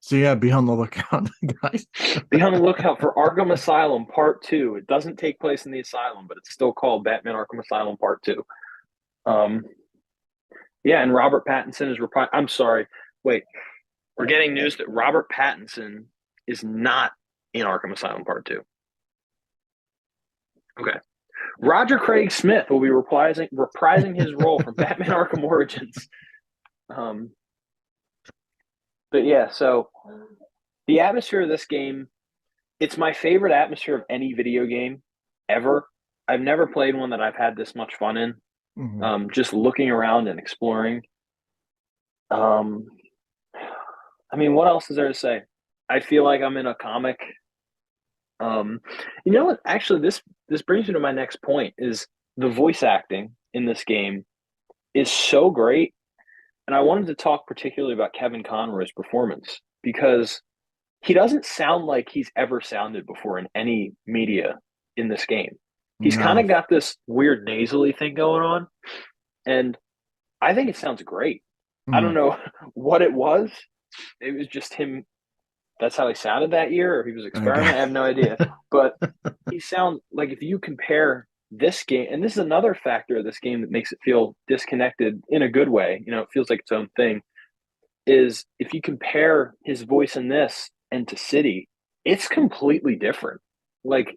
So yeah, be on the lookout, guys. Be on the lookout for Arkham Asylum Part 2. It doesn't take place in the asylum, but it's still called Batman Arkham Asylum Part 2. Um, yeah, and Robert Pattinson is reprising. I'm sorry. Wait, we're getting news that Robert Pattinson is not in Arkham Asylum Part 2. Okay. Roger Craig Smith will be reprising his role from Batman Arkham Origins. Um, but yeah, so the atmosphere of this game, it's my favorite atmosphere of any video game ever. I've never played one that I've had this much fun in. Mhm. Just looking around and exploring. Um, I mean, what else is there to say? I feel like I'm in a comic. Um, you know what? Actually, this brings me to my next point: is the voice acting in this game is so great, and I wanted to talk particularly about Kevin Conroy's performance because he doesn't sound like he's ever sounded before in any media in this game. He's kind No. of got this weird nasally thing going on, and I think it sounds great. I don't Mhm. know what it was. It was just him. That's how he sounded that year, or he was Okay. experimenting. I have no idea. But he sounds like if you compare this game, and this is another factor of this game that makes it feel disconnected in a good way. It feels like its own thing. is if you compare his voice in this and to City, it's completely different. Like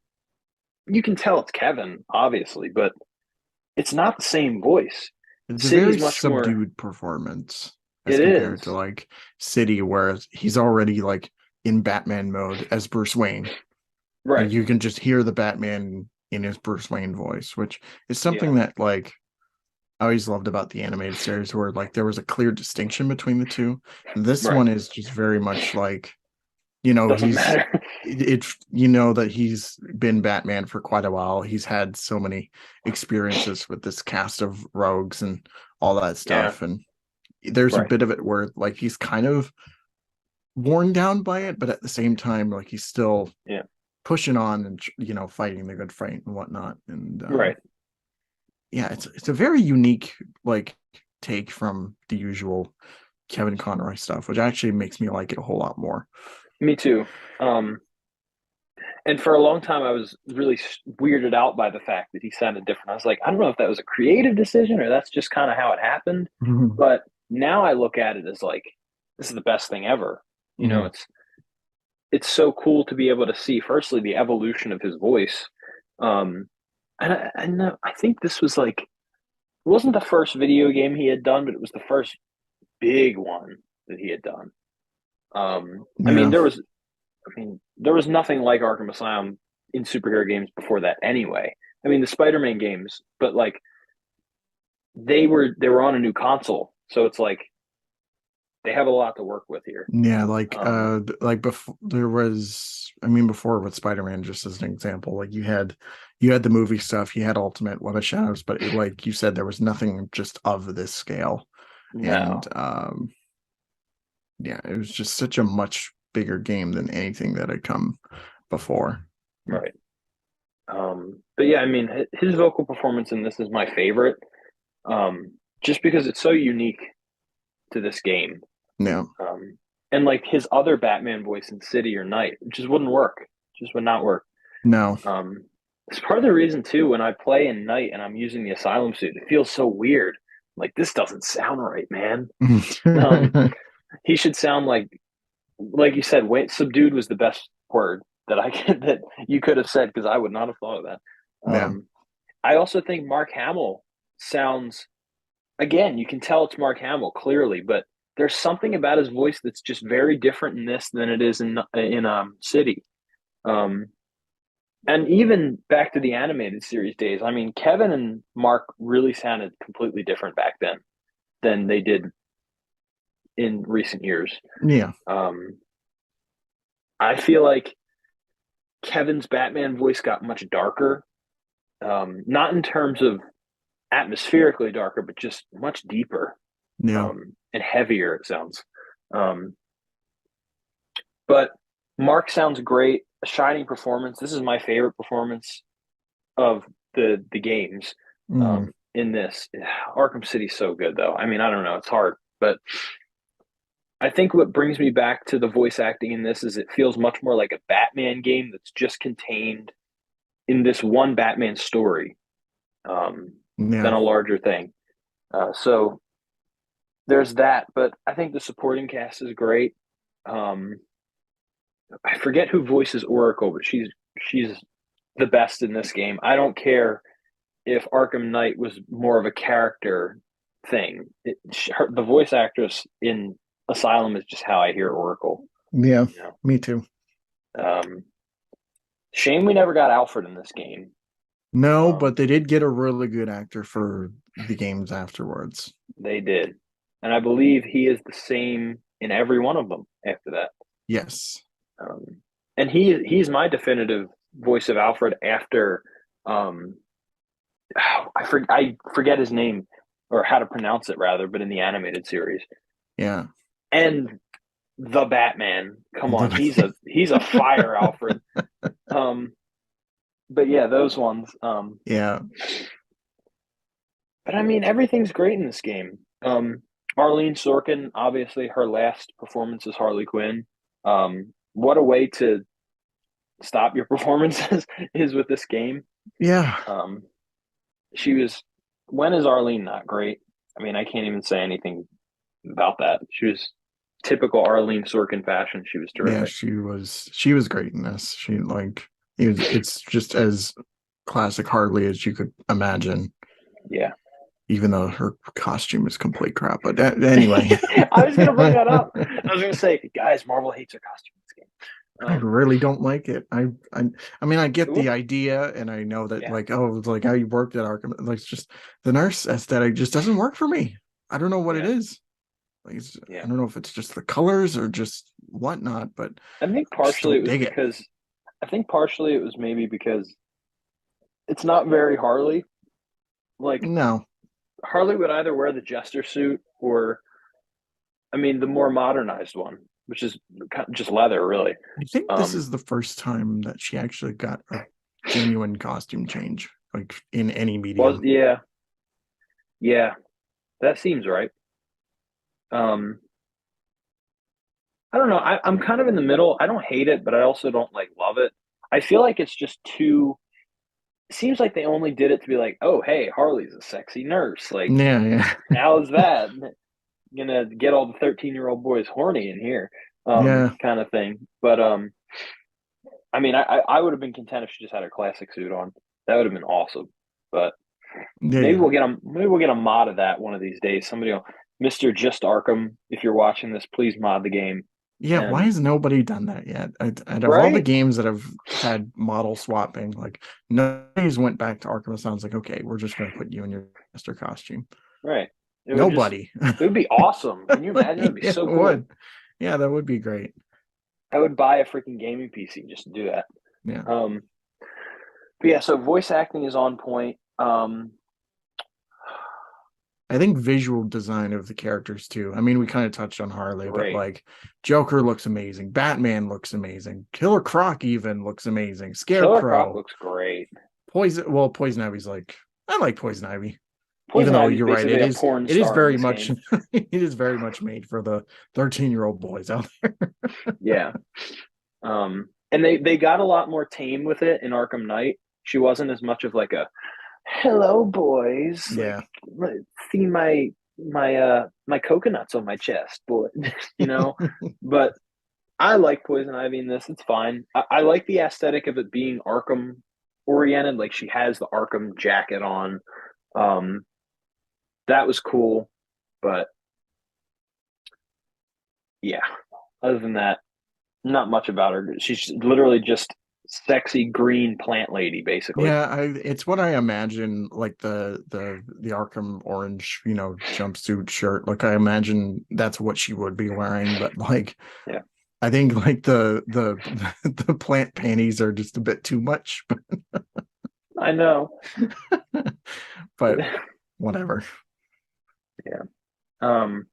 you can tell it's Kevin, obviously, but it's not the same voice. It's a very City's much more. subdued performance as It compared to is like City, where he's already like in Batman mode as Bruce Wayne. Like right. you can just hear the Batman in his Bruce Wayne voice, which is Yeah. something that like I always loved about the animated series, where like there was a clear distinction between the two. And this Right. one is just very much like, you know, Doesn't matter. it's you know that he's been Batman for quite a while. He's had so many experiences with this cast of rogues and all that Yeah. stuff. And there's a Right. bit of it where like he's kind of worn down by it, but at the same time, like he's still Yeah. pushing on and fighting the good fight and whatnot. And Right. yeah, it's a very unique like take from the usual Kevin Conroy stuff, which actually makes me like it a whole lot more. Me too. Um, and for a long time, I was really weirded out by the fact that he sounded different. I was like, I don't know if that was a creative decision or that's just kind of how it happened. Mhm. But now I look at it as like, this is the best thing ever. You know, Mhm. it's so cool to be able to see firstly the evolution of his voice. I think this was like it wasn't the first video game he had done, but it was the first big one that he had done. I mean, Yeah, there was nothing like Arkham Asylum in superhero games before that anyway. I mean, the Spider-Man games, but like they were on a new console, so it's like they have a lot to work with here. yeah, Um, like before there was, I mean, before with Spider-Man, just as an example, like you had the movie stuff, you had Ultimate Web of Shadows, but like you said, there was nothing just of this scale. And no, yeah, it was just such a much bigger game than anything that had come before. right. But yeah, I mean, his vocal performance in this is my favorite, just because it's so unique to this game. Yeah, Um, and like his other Batman voice in City or Night, it just wouldn't work. Just would not work. no. Um, it's part of the reason too. When I play in Night and I'm using the Asylum suit, it feels so weird. Like this doesn't sound right, man. Um, he should sound like you said. Wait, subdued was the best word that I could that you could have said because I would not have thought of that. Yeah, I also think Mark Hamill sounds again. You can tell it's Mark Hamill clearly, but there's something about his voice that's just very different in this than it is in City. Um, and even back to the animated series days, I mean, Kevin and Mark really sounded completely different back then than they did in recent years. yeah, Um, I feel like Kevin's Batman voice got much darker, not in terms of atmospherically darker, but just much deeper yeah, and heavier. It sounds, um, but Mark sounds great. A shining performance. This is my favorite performance of the games mm, in this. Arkham City's so good though. I mean, I don't know, it's hard, but I think what brings me back to the voice acting in this is it feels much more like a Batman game that's just contained in this one Batman story than yeah, a larger thing. So there's that, but I think the supporting cast is great. Um, I forget who voices Oracle, but she's the best in this game. I don't care if Arkham Knight was more of a character thing. The voice actress in Asylum is just how I hear Oracle. yeah. You Me too. know, shame we never got Alfred in this game. No, Um, but they did get a really good actor for the games afterwards. they did, and I believe he is the same in every one of them after that. Yes. Um, and he's my definitive voice of Alfred after um, I forget his name or how to pronounce it rather, but in the animated series. Yeah. And the Batman. Come on, he's a fire Alfred. Um, but yeah, those ones. Yeah. But I mean, everything's great in this game. Arlene Sorkin, obviously, her last performance as Harley Quinn. What a way to stop your performances is with this game. Yeah. Um, she was. When is Arlene not great? I mean, I can't even say anything about that. She was. typical Arlene Sorkin fashion, she was Yeah, terrific. she was great in this. It's just as classic Harley as you could imagine, Yeah. even though her costume is complete crap. But anyway, I was gonna bring that up. I was gonna say, guys, Marvel hates her costume in this game. I really don't like it. I mean, I get the Well, idea, and I know that yeah, like, oh, it's like how you worked at Arkham. Like, it's just the nurse aesthetic just doesn't work for me. I don't know what it yeah, is. Like, yeah. I don't know if it's just the colors or just whatnot, but I think I just partially it don't was dig it. because I think partially it was maybe because it's not very Harley. Like No, Harley would either wear the jester suit or, I mean, the more modernized one, which is just leather, really. I think this Um, is the first time that she actually got a genuine costume change, like in any was medium. yeah, yeah, that seems right. Um, I don't know. I'm kind of in the middle. I don't hate it, but I also don't like love it. I feel like it's just too. It seems like they only did it to be like, oh, hey, Harley's a sexy nurse. Like, Yeah, yeah, how is that gonna get all the 13-year-old boys horny in here? yeah, Kind of thing. But I mean, I would have been content if she just had her classic suit on. That would have been awesome. But yeah, maybe yeah. we'll get a mod of that one of these days. Somebody will, Mr. Just Arkham, if you're watching this, please mod the game. Yeah, why And has nobody done that yet? Out of all the right, games that have had model swapping, like nobody's went back to Arkham Asylum. Like, okay, we're just going to put you in your master costume. right. Nobody. It would be awesome. Can you imagine? It would be It so cool. would. Yeah, that would be great. I would buy a freaking gaming PC just to do that. Yeah. Um, but yeah, so voice acting is on point. I think visual design of the characters too. I mean, we kind of touched on Harley, but Great. like Joker looks amazing, Batman looks amazing, Killer Croc even looks amazing, Killer Croc Scarecrow, looks great. Poison Ivy's like I like Poison Ivy. Even Poison though Ivy's you're right, basically a porn it is star in very this much game. it is very much made for the 13-year-old boys out there. Yeah. And they got a lot more tame with it in Arkham Knight. She wasn't as much of like a hello boys, like Yeah. see my coconuts on my chest, boy, you know. But I like Poison Ivy in this. It's fine. I like the aesthetic of it being Arkham oriented. Like she has the Arkham jacket on. Um, that was cool. But yeah, other than that, not much about her. She's literally just sexy green plant lady, basically. Yeah, it's what I imagine like the Arkham orange, jumpsuit shirt. Like I imagine that's what she would be wearing, but like Yeah, I think like the the plant panties are just a bit too much, I know. but whatever. Yeah. Um.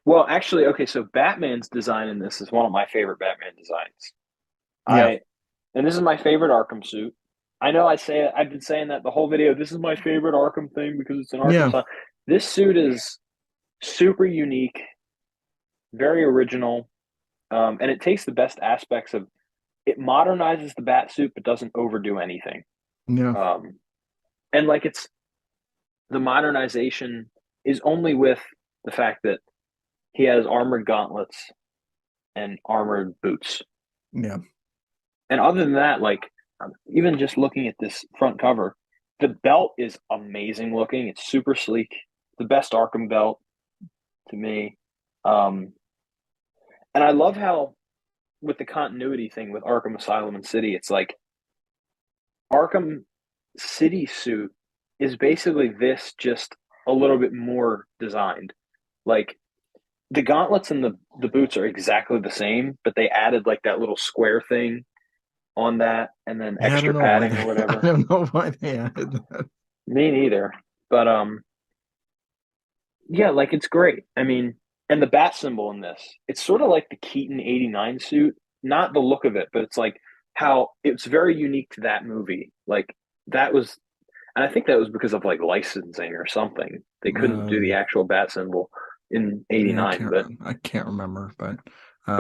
Well, actually, okay. So Batman's design in this is one of my favorite Batman designs. Yeah. I and this is my favorite Arkham suit. I know I say it. I've been saying that the whole video. This is my favorite Arkham thing because it's an Arkham Yeah. style. This suit is super unique, very original, and it takes the best aspects of it. Modernizes the bat suit, but doesn't overdo anything. Yeah. Um, and like it's the modernization is only with the fact that he has armored gauntlets and armored boots. Yeah. And other than that, like even just looking at this front cover, the belt is amazing looking. It's super sleek. The best Arkham belt to me. Um, and I love how with the continuity thing with Arkham Asylum and City, it's like Arkham City suit is basically this just a little bit more designed. Like the gauntlets and the boots are exactly the same, but they added like that little square thing on that and then Yeah, I don't extra know why padding or I whatever. don't know why they added that. Me neither. But yeah, like it's great. I mean, and the bat symbol in this, it's sort of like the Keaton 89 suit, not the look of it, but it's like how it's very unique to that movie. Like that was and I think that was because of like licensing or something. They couldn't do the Um actual bat symbol in yeah, 89, but I can't remember, but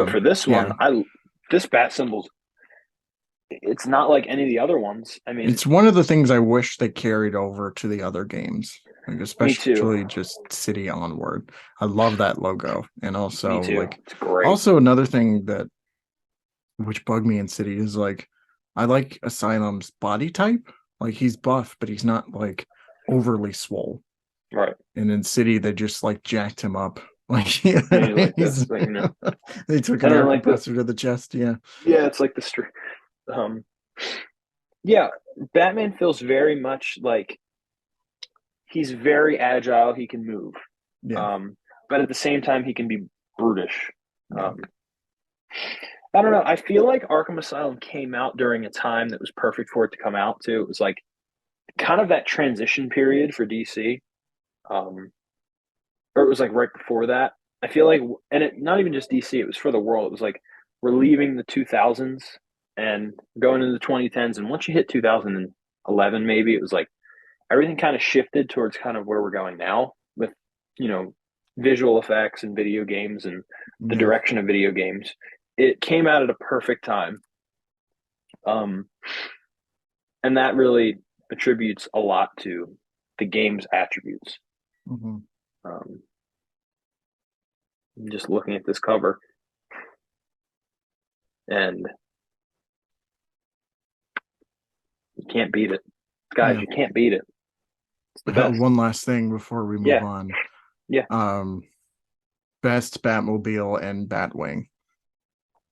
for this yeah. one, this bat symbol's it's not like any of the other ones. I mean, It's one of the things I wish they carried over to the other games, like me too. especially just City Onward. I love that logo, and Me also too. like It's great. also another thing that which bugged me in City is like I like Asylum's body type. Like he's buff, but he's not like overly swole. Right. And in City, they just like jacked him up. Like And he's like this, he's like, they took an and air then like compressor to the chest. Yeah, yeah, it's like the street. Um, yeah, Batman feels very much like he's very agile. He can move, yeah, um, but at the same time, he can be brutish. yeah. Um, I don't know. I feel like Arkham Asylum came out during a time that was perfect for it to come out too. It was like kind of that transition period for DC, um, or it was like right before that. I feel like, and it not even just DC. It was for the world. It was like we're leaving the 2000s and going into the 2010s, and once you hit 2011, maybe it was like everything kind of shifted towards kind of where we're going now with you know visual effects and video games and the Yeah. direction of video games. It came out at a perfect time, um, and that really attributes a lot to the game's attributes. Mhm. Um, just looking at this cover, and you can't beat it, guys. Yeah. You can't beat it. It's the best. One last thing before we move Yeah, on. yeah. Um, best Batmobile and Batwing,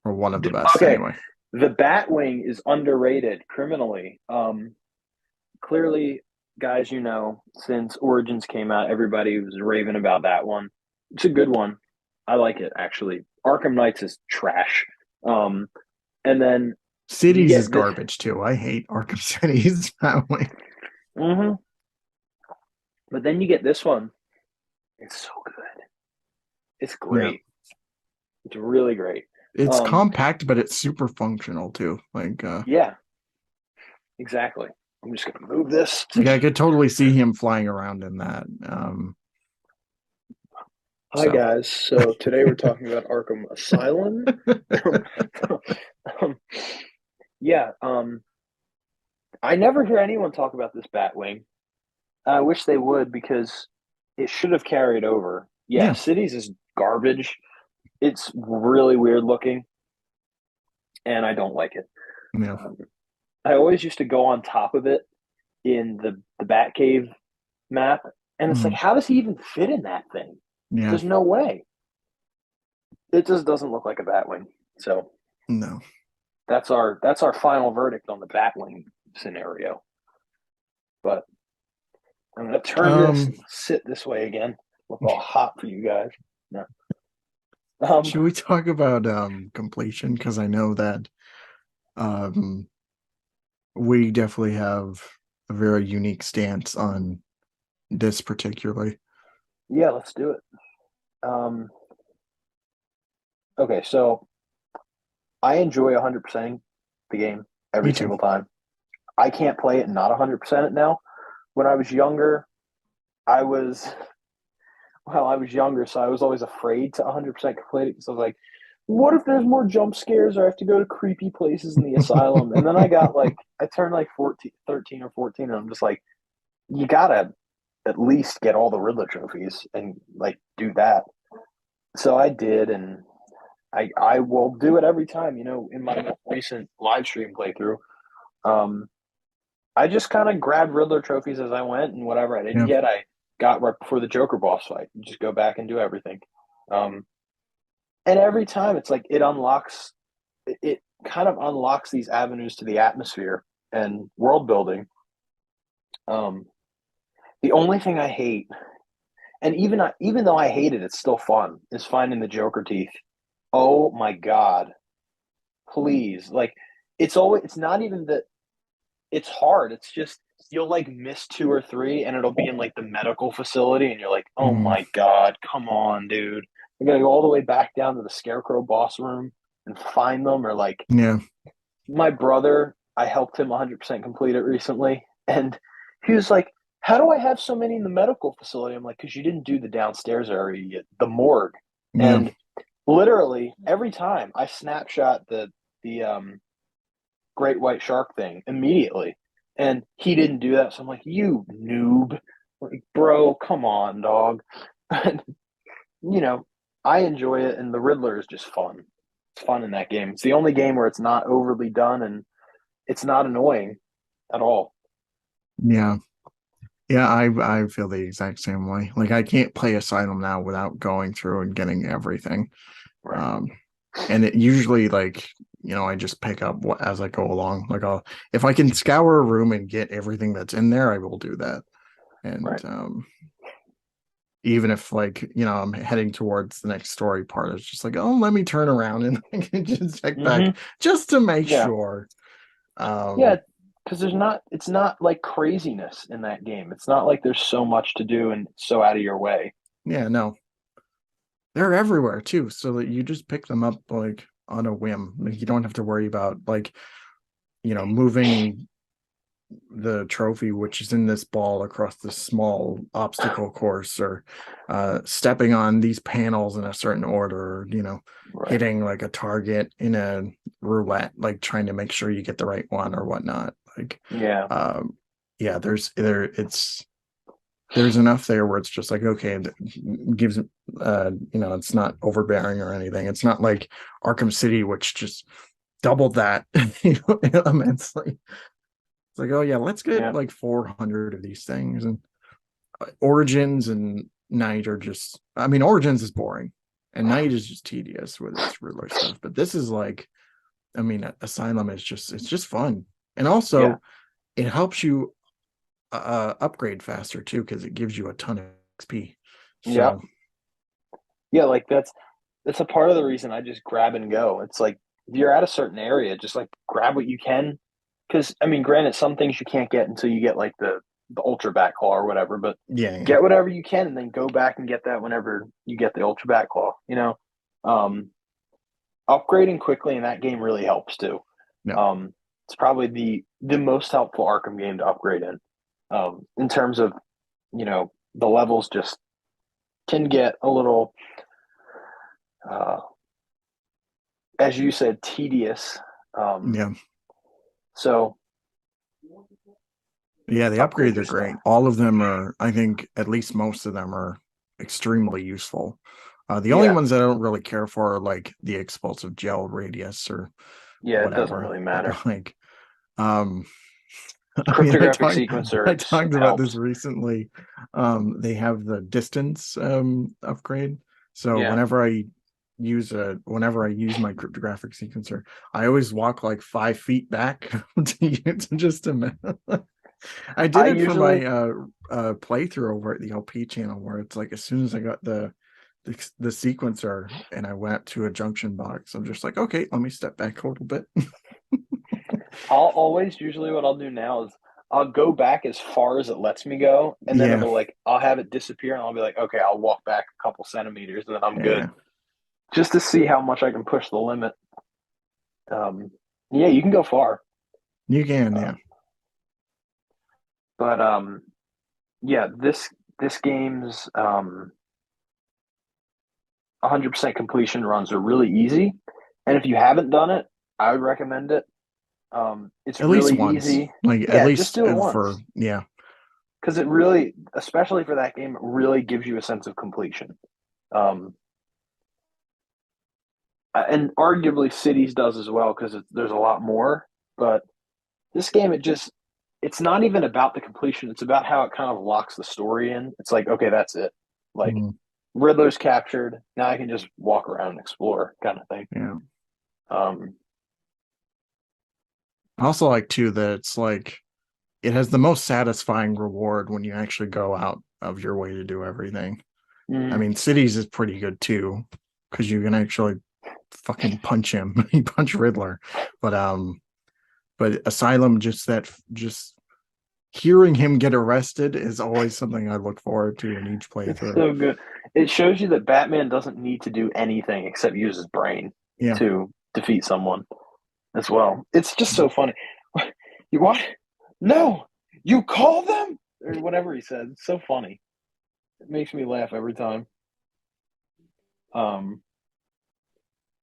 or one of the best Okay, anyway. the Batwing is underrated criminally. Clearly, guys, since Origins came out, everybody was raving about that one. It's a good one. I like it actually. Arkham Knights is trash. Um, and then you Cities is get this. garbage too. I hate Arkham Cities Batwing. Hmm. But then you get this one. It's so good. It's Yeah. great. It's really great. It's Um, compact, but it's super functional too. yeah, exactly. I'm just gonna move this. Like I could totally see him flying around in that. Hi So guys. So today we're talking about Arkham Asylum. um, yeah. I never hear anyone talk about this Batwing. I wish they would because it should have carried over. Yeah, yeah, Cities is garbage. It's really weird looking, and I don't like it. yeah, Um, I always used to go on top of it in the Batcave map, and it's like, mm, how does he even fit in that thing? yeah. There's no way. It just doesn't look like a Batwing. So No. that's our final verdict on the Batwing scenario. But I'm gonna turn this Um, and sit this way again. Look all hot for you guys. No. Um, should we talk about completion? Because I know that um we definitely have a very unique stance on this particularly. yeah, let's do it. Um, okay, so I enjoy 100%ing the game Me every too. single time. I can't play it not 100% it now. When I was younger, I was I was younger, so I was always afraid to 100% complete it because I was like, what if there's more jump scares or I have to go to creepy places in the asylum? And then I turned like 14, 13 or 14, and I'm just like, you gotta at least get all the Riddler trophies and like do that. So I did, and I will do it every time. In my most recent live stream playthrough, um, I just kind of grabbed Riddler trophies as I went, and whatever I didn't Yeah. get, I got right before the Joker boss fight. You just go back and do everything. Um, and every time it's like it kind of unlocks these avenues to the atmosphere and world building. Um, the only thing I hate, and even though I hate it, it's still fun, is finding the Joker teeth. Oh my god. Please. Like it's not even that it's hard. It's just you'll like miss two or three and it'll be in like the medical facility and you're like, "Oh Mm, my god, come on, dude. I got to go all the way back down to the Scarecrow boss room and find them." Or like yeah. my brother, I helped him 100% complete it recently, and he was like, "How do I have so many in the medical facility?" I'm like, "Cuz you didn't do the downstairs area yet, the morgue." Yeah. And literally every time I snapshot the great white shark thing immediately. And he didn't do that. So I'm like, you noob. Like, bro, come on, dog. And, you know, I enjoy it, and the Riddler is just fun. It's fun in that game. It's the only game where it's not overly done and it's not annoying at all. Yeah. Yeah, I feel the exact same way. Like I can't play Asylum now without going through and getting everything. Right. Um, and it usually like, I just pick up what as I go along. Like if I can scour a room and get everything that's in there, I will do that. And Right. even if like, I'm heading towards the next story part, it's just like, oh, let me turn around and I can just check back Mm-hmm. just to make Yeah. sure. Yeah. Um, Because it's not like craziness in that game. It's not like there's so much to do and so out of your way. yeah, no, they're everywhere too, so that you just pick them up like on a whim. Like you don't have to worry about like, moving the trophy, which is in this ball, across this small obstacle course, or stepping on these panels in a certain order, or, Right. hitting like a target in a roulette, like trying to make sure you get the right one or whatnot. Like, Yeah. yeah, there's enough there where it's just like, okay, it gives it's not overbearing or anything. It's not like Arkham City, which just doubled that immensely. It's like, oh yeah, let's get Yeah. like 400 of these things. And Origins and Night are just, I mean, Origins is boring and Night is just tedious with its Riddler stuff. But this is like, I mean, Asylum is just, it's just fun. And Yeah. also it helps you upgrade faster too, because it gives you a ton of XP. Yeah. So Yeah. Like that's a part of the reason I just grab and go. It's like if you're at a certain area, just like grab what you can. Because I mean, granted, some things you can't get until you get like the ultra bat claw or whatever, but yeah, yeah, get whatever you can and then go back and get that whenever you get the ultra bat claw. Um, Upgrading quickly in that game really helps too. no, Um, it's probably the most helpful Arkham game to upgrade in terms of the levels just can get a little, uh, as you said, tedious. Um, yeah. so Yeah, the upgrade upgrades your are stuff. great. All of them are, I think, at least most of them are extremely useful. The only Yeah, ones I don't really care for are like the explosive gel radius or yeah, it doesn't whatever. really But matter. like, um, I mean, Cryptographic I sequencer talked about this helps. recently. They have the distance upgrade. So Yeah, whenever I use my cryptographic sequencer, I always walk like 5 feet back to just a minute. I did I it for my usually playthrough over at the LP channel, where it's like as soon as I got the sequencer and I went to a junction box, I'm just like, okay, let me step back a little bit. I'll always usually what I'll do now is I'll go back as far as it lets me go, and then Yeah, it'll like I'll have it disappear, and I'll be like, okay, I'll walk back a couple centimeters, and then I'm good, yeah, just to see how much I can push the limit. Um, yeah, you can go far, you can, yeah. um, but yeah, this game's 100% completion runs are really easy, and if you haven't done it, I would recommend it. It's At least really once, easy. like at Yeah, just least do it for once yeah, because it really, especially for that game, it really gives you a sense of completion. Um, and arguably Cities does as well because there's a lot more. But this game, it's not even about the completion. It's about how it kind of locks the story in. It's like, okay, that's it. Like mhm, Riddler's captured. Now I can just walk around and explore, kind of thing. yeah. Um, I also like too that it's like it has the most satisfying reward when you actually go out of your way to do everything. I mm, mean, Cities is pretty good too, because you can actually fucking punch him. You punch Riddler. But Asylum, just hearing him get arrested is always something I look forward to in each it's playthrough. so good. It shows you that Batman doesn't need to do anything except use his brain Yeah. to defeat someone as well. It's just so funny. You what? No, you call them or whatever he said. It's so funny. It makes me laugh every time. Um,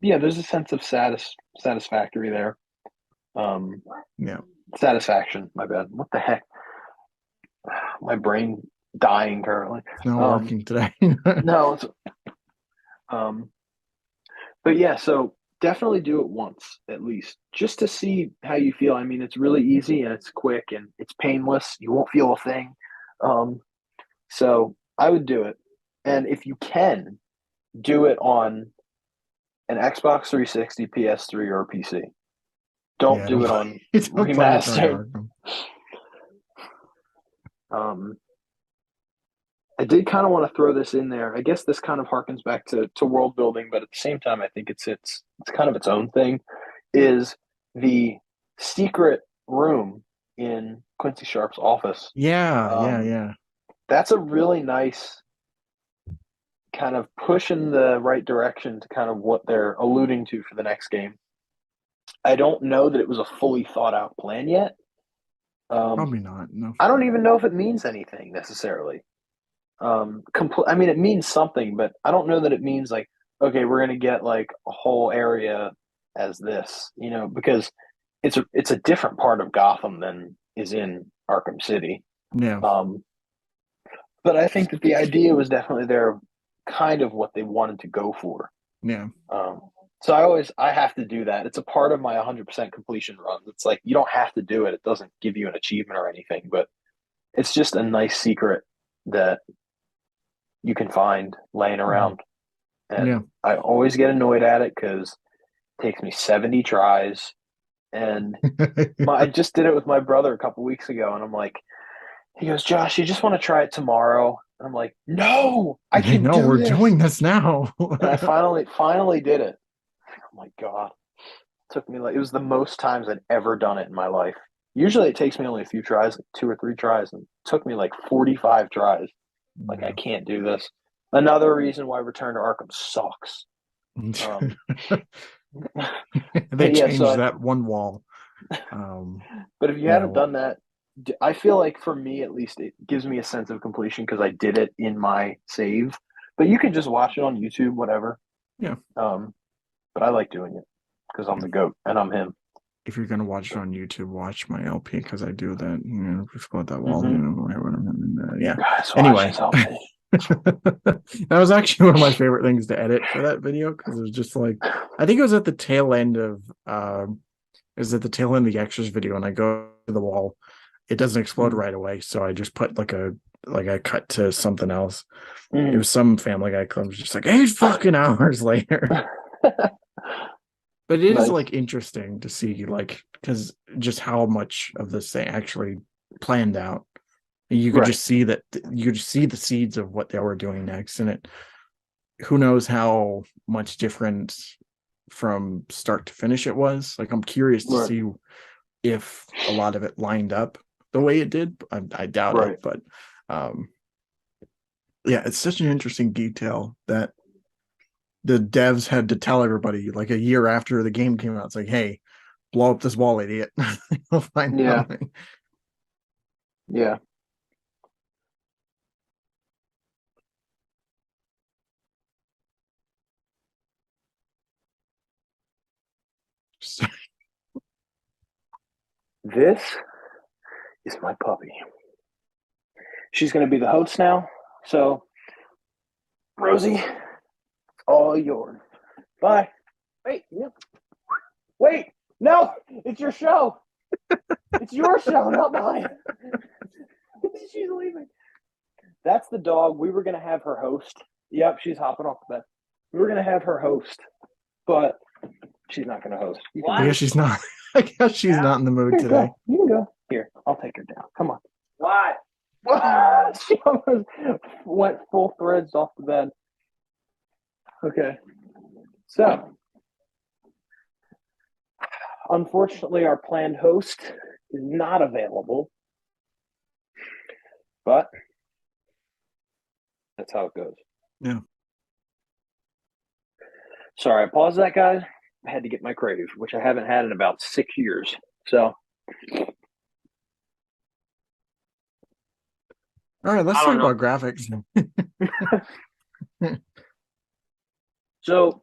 yeah, there's a sense of satisfactory there. Um, Yeah, Satisfaction. My bad. What the heck? My brain dying currently. it's not Um, working today. no, um, but yeah, so definitely do it once at least, just to see how you feel. I mean, it's really easy and it's quick and it's painless. You won't feel a thing. Um, so I would do it, and if you can, do it on an Xbox 360, PS3, or PC. Don't Yeah, do it on don't play it during remastered. Arkham. Um, I did kind of want to throw this in there. I guess this kind of harkens back to world building, but at the same time, I think it's kind of its own thing. Is the secret room in Quincy Sharp's office? Yeah, yeah, Um, yeah. that's a really nice kind of push in the right direction to kind of what they're alluding to for the next game. I don't know that it was a fully thought out plan yet. Um, Probably not. No. I don't even know if it means anything necessarily. I mean, it means something, but I don't know that it means like, okay, we're gonna get like a whole area as this, because it's a different part of Gotham than is in Arkham City. Yeah, Um, but I think that the idea was definitely there, kind of what they wanted to go for. yeah. Um, so I have to do that. It's a part of my 100% completion run. It's like you don't have to do it. It doesn't give you an achievement or anything, but it's just a nice secret that you can find laying Mhm. around. Yeah. And I always get annoyed at it because it takes me 70 tries. And I just did it with my brother a couple weeks ago, and I'm like, he goes, Josh, you just want to try it tomorrow? And I'm like, no, I I can know do we're this. doing this now. And I finally did it. Oh my God. It took me like, it was the most times I'd ever done it in my life. Usually it takes me only a few tries, like 2 or 3 tries, and it took me like 45 tries. Like, I Yeah. can't do this. Another reason why Return to Arkham sucks. Um, They but yeah, changed that one wall. but if you Yeah, haven't done that, I feel like for me at least, it gives me a sense of completion because I did it in my save. But you can just watch it on YouTube, whatever. yeah, Um, but I like doing it because I'm yeah. the goat and I'm him. If you're gonna watch it on YouTube, watch my LP because I do that. Explode that wall. Mm-hmm. Right when I'm You yeah. guys watch Anyway, his LP. that was actually one of my favorite things to edit for that video because it was just like I think it was at the tail end of is at the tail end of the extras video, and I go to the wall. It doesn't explode Mm-hmm. right away, so I just put like a cut to something else. It Mm-hmm. was some Family Guy clip. Just like 8 fucking hours later. But it is Nice. like interesting to see like because just how much of this they actually planned out. You could Right. just see that you could just see the seeds of what they were doing next, and it who knows how much different from start to finish it was. Like I'm curious to Right. see if a lot of it lined up the way it did. I doubt it, Right. but um, yeah, it's such an interesting detail that the devs had to tell everybody like a year after the game came out. It's like, hey, blow up this wall, idiot. You'll find Yeah. something. Yeah. So, This is my puppy. She's going to be the host now. So, Rosie, all yours. Bye. Wait. Yeah. Wait. No, it's your show. It's your show, not mine. She's leaving. That's the dog. We were going to have her host. Yep, she's hopping off the bed. We were going to have her host, but she's not going to host. I guess she's not. I guess she's not in the mood Here, today. go. You can go. Here, I'll take her down. Come on. Why? She almost went full threads off the bed. Okay. So, unfortunately, our planned host is not available, but that's how it goes. Yeah. Sorry, I paused that, guys. I had to get my crave, which I haven't had in about 6 years. So, All right, let's I talk don't know. about graphics. so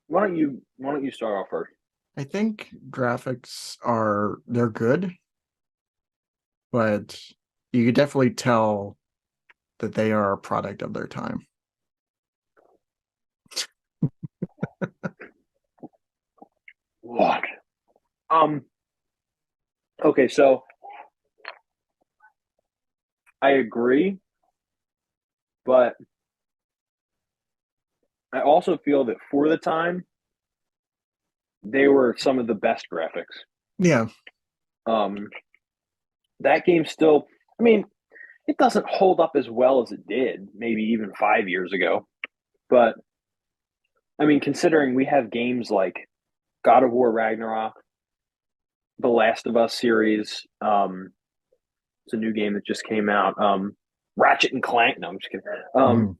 why don't you start off first? I think graphics they're good, but you could definitely tell that they are a product of their time. What? Um. Okay, so I agree, but I also feel that for the time, they were some of the best graphics. Yeah, Um, that game still, I mean, it doesn't hold up as well as it did maybe even 5 years ago. But I mean, considering we have games like God of War Ragnarok, the Last of Us series, it's a new game that just came out. Ratchet and Clank. No, I'm just kidding. mhm,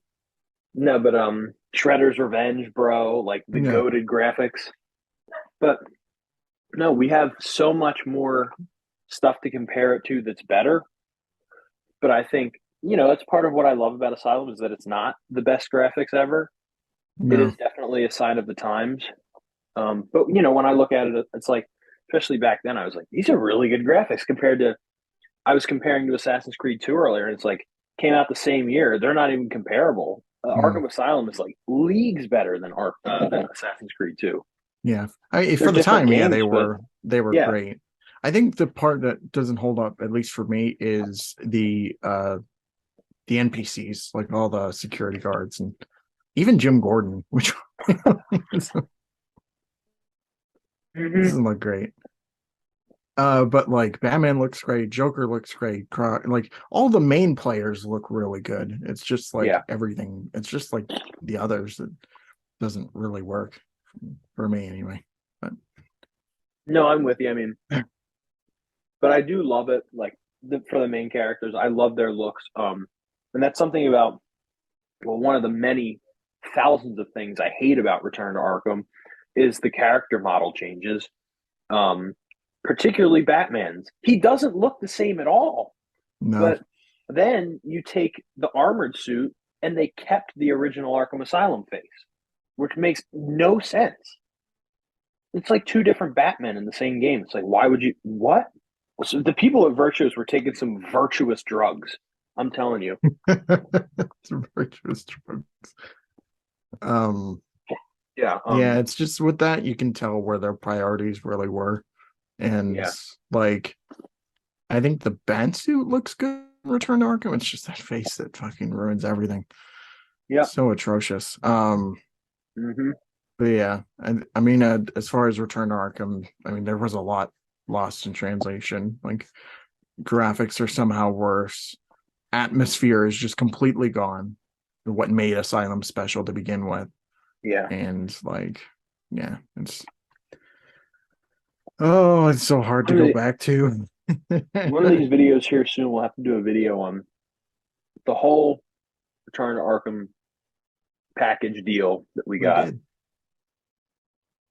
No, but Shredder's Revenge, bro, like the yeah, goated graphics. But no, we have so much more stuff to compare it to that's better. But I think, that's part of what I love about Asylum is that it's not the best graphics ever. It no, is definitely a sign of the times. But when I look at it, it's like, especially back then, I was like, these are really good graphics compared to. I was comparing to Assassin's Creed 2 earlier, and it's like came out the same year. They're not even comparable. mm, Arkham Asylum is like leagues better than Assassin's Creed 2. yeah. They're For the different time, yeah, games, but they were yeah, great. I think the part that doesn't hold up, at least for me, is the NPCs, like all the security guards and even Jim Gordon, which hmm doesn't look great. But like Batman looks great, Joker looks great, like all the main players look really good. It's just like yeah. everything. It's just like the others that doesn't really work for me anyway. But No, I'm with you. I mean, but I do love it. Like for the main characters, I love their looks. And that's something about one of the many thousands of things I hate about Return to Arkham is the character model changes. Um, Particularly Batman's. He doesn't look the same at all. no, But then you take the armored suit and they kept the original Arkham Asylum face, which makes no sense. It's like two different Batmen in the same game. It's like, why would you? What? So the people at Virtuous were taking some virtuous drugs. I'm telling you. it's a virtuous drugs. Um, Yeah. yeah, it's just with that you can tell where their priorities really were, and Yeah. like I think the band suit looks good in Return to Arkham. It's just that face that fucking ruins everything. Yeah. So atrocious. hmm But yeah, I mean, as far as Return to Arkham, I mean, there was a lot lost in translation. Like graphics are somehow worse. Atmosphere is just completely gone. What made Asylum special to begin with, Yeah. and like, yeah, it's so hard to One of, go the, back to. one of these videos here soon, we'll have to do a video on the whole Return to Arkham package deal that we We got. did.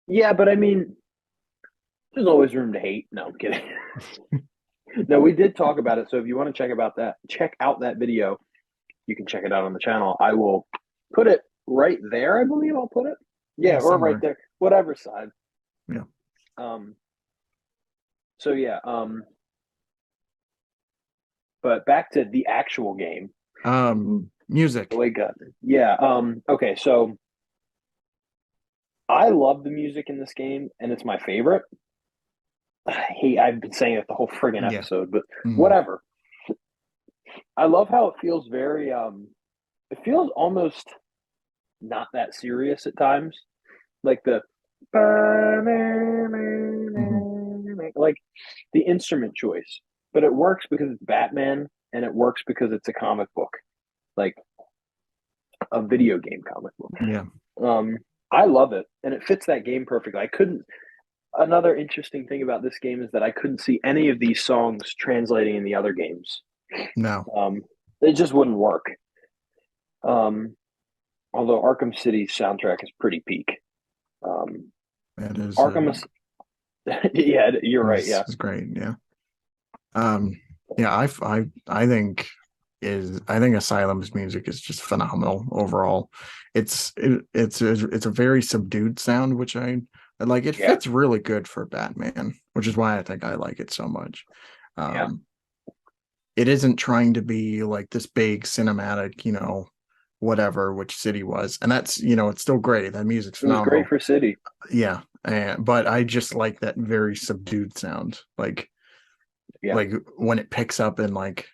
Yeah, but I mean, there's always room to hate. No, I'm kidding. No, we did talk about it. So if you want to check out that video, you can check it out on the channel. I will put it right there. I believe I'll put it. Yeah, Yeah, or right somewhere. there, whatever side. Yeah. Um. So yeah. But back to the actual game. The Music. way got. Yeah. Okay. So I love the music in this game, and it's my favorite. I've been saying it the whole friggin' Yeah. episode, but Mhm. whatever. I love how it feels very. It feels almost not that serious at times. Like the Mhm. like the instrument choice, but it works because it's Batman and it works because it's a comic book, like a video game comic book. Yeah. Um, I love it and it fits that game perfectly. I couldn't. Another interesting thing about this game is that I couldn't see any of these songs translating in the other games. No, Um, it just wouldn't work. Um, Although Arkham City's soundtrack is pretty peak. Um, that Arkham, yeah, you're right. Yeah, is great. Yeah. Um, yeah, I think I think Asylum's music is just phenomenal overall. It's a very subdued sound, which Like it Yeah, fits really good for Batman, which is why I think I like it so much. yeah. Um, it isn't trying to be like this big cinematic, whatever which city was, and that's it's still great. That music's It was great phenomenal. for City. Yeah, but I just like that very subdued sound, Yeah. like when it picks up in like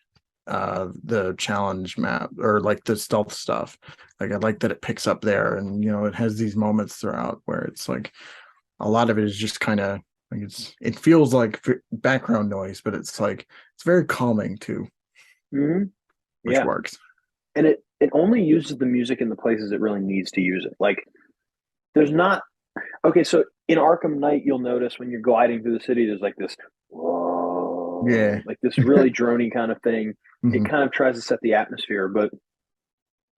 the challenge map or like the stealth stuff. Like I like that it picks up there, and it has these moments throughout where it's like a lot of it is just kind of like it feels like background noise, but it's like it's very calming too, Hmm. which Yeah. works. And it only uses the music in the places it really needs to use it. Like there's not okay, so in Arkham Knight, you'll notice when you're gliding through the city, there's like this, Yeah. whoa, like this really drony kind of thing. It Hmm. kind of tries to set the atmosphere, but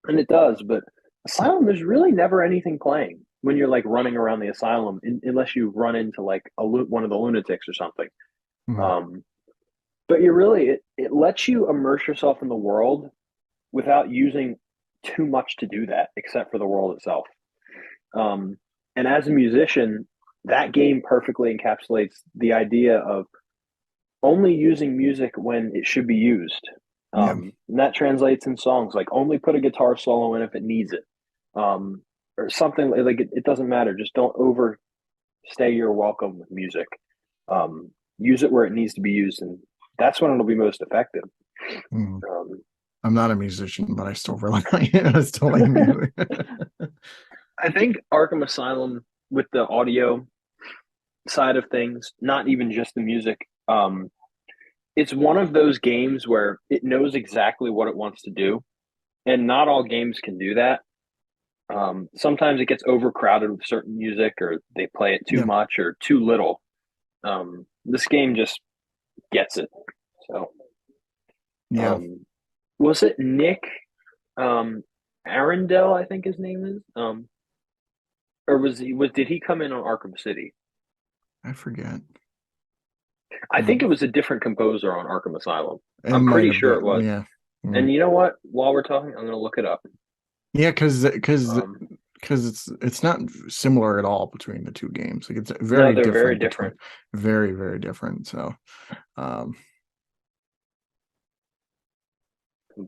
and it does. But Asylum, there's really never anything playing when you're like running around the asylum, unless you run into like one of the lunatics or something. Hmm. Um, but you really it lets you immerse yourself in the world without using too much to do that, except for the world itself. Um, and as a musician, that game perfectly encapsulates the idea of only using music when it should be used. Yeah. And that translates in songs like only put a guitar solo in if it needs it, or something like it doesn't matter. Just don't overstay your welcome with music. Use it where it needs to be used, and that's when it'll be most effective. Hmm. Um, I'm not a musician, but I still really like it. I still like music. I think Arkham Asylum with the audio side of things, not even just the music. It's one of those games where it knows exactly what it wants to do, and not all games can do that. Sometimes it gets overcrowded with certain music, or they play it too Yeah. much or too little. This game just gets it. So, Yeah. um, was it Nick um, Arundel? I think his name is. Or was he? Was did he come in on Arkham City? I forget. I think it Um, was a different composer on Arkham Asylum. it I'm might pretty have sure it been. was. Yeah. Mm. And you know what? While we're talking, I'm going to look it up. Yeah, Um, because it's not similar at all between the two games. Like it's no, very they're very different between different. very, very different. So um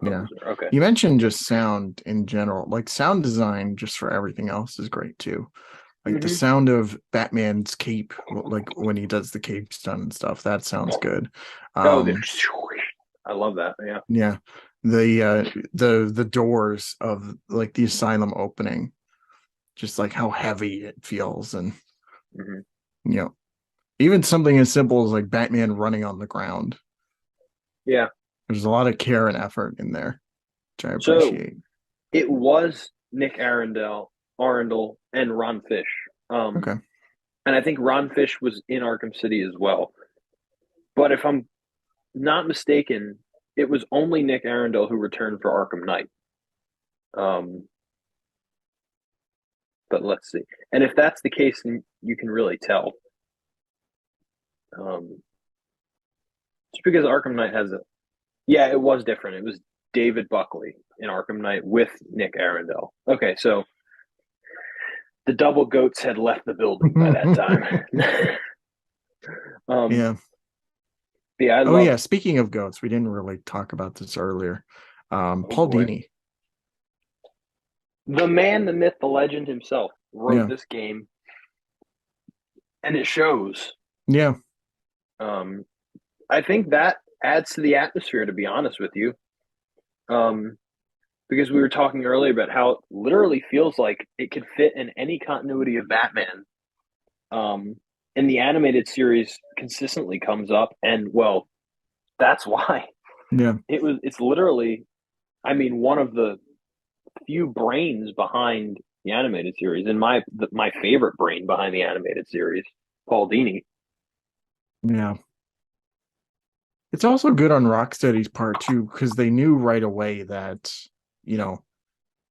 yeah. Composer. Okay. You mentioned just sound in general. Like sound design just for everything else is great too. Like the Hmm. sound of Batman's cape, like when he does the cape stun and stuff, that sounds good. Oh, Um I love that. Yeah. yeah. The doors of like the asylum opening, just like how heavy it feels, and Hmm. you know even something as simple as like Batman running on the ground. Yeah. There's a lot of care and effort in there, which I So appreciate. it was Nick Arundel, and Ron Fish. Um, Okay. and I think Ron Fish was in Arkham City as well. But if I'm not mistaken, it was only Nick Arundel who returned for Arkham Knight. Um, but let's see. And if that's the case, then you can really tell. Um, just because Arkham Knight has a yeah, it was different. It was David Buckley in Arkham Knight with Nick Arundel. Okay, so the double goats had left the building by that time. um, Yeah. yeah, I Oh love. yeah. Speaking of goats, we didn't really talk about this earlier. Oh Paul boy, Dini. the man, the myth, the legend himself wrote Yeah. this game, and it shows. Yeah. Um, I think that adds to the atmosphere. To be honest with you, um, because we were talking earlier about how it literally feels like it could fit in any continuity of Batman. Um, and the animated series consistently comes up, and well, that's why Yeah. it's literally, I mean, one of the few brains behind the animated series, and my favorite brain behind the animated series, Paul Dini. Yeah. It's also good on Rocksteady's part too, because they knew right away that, you know,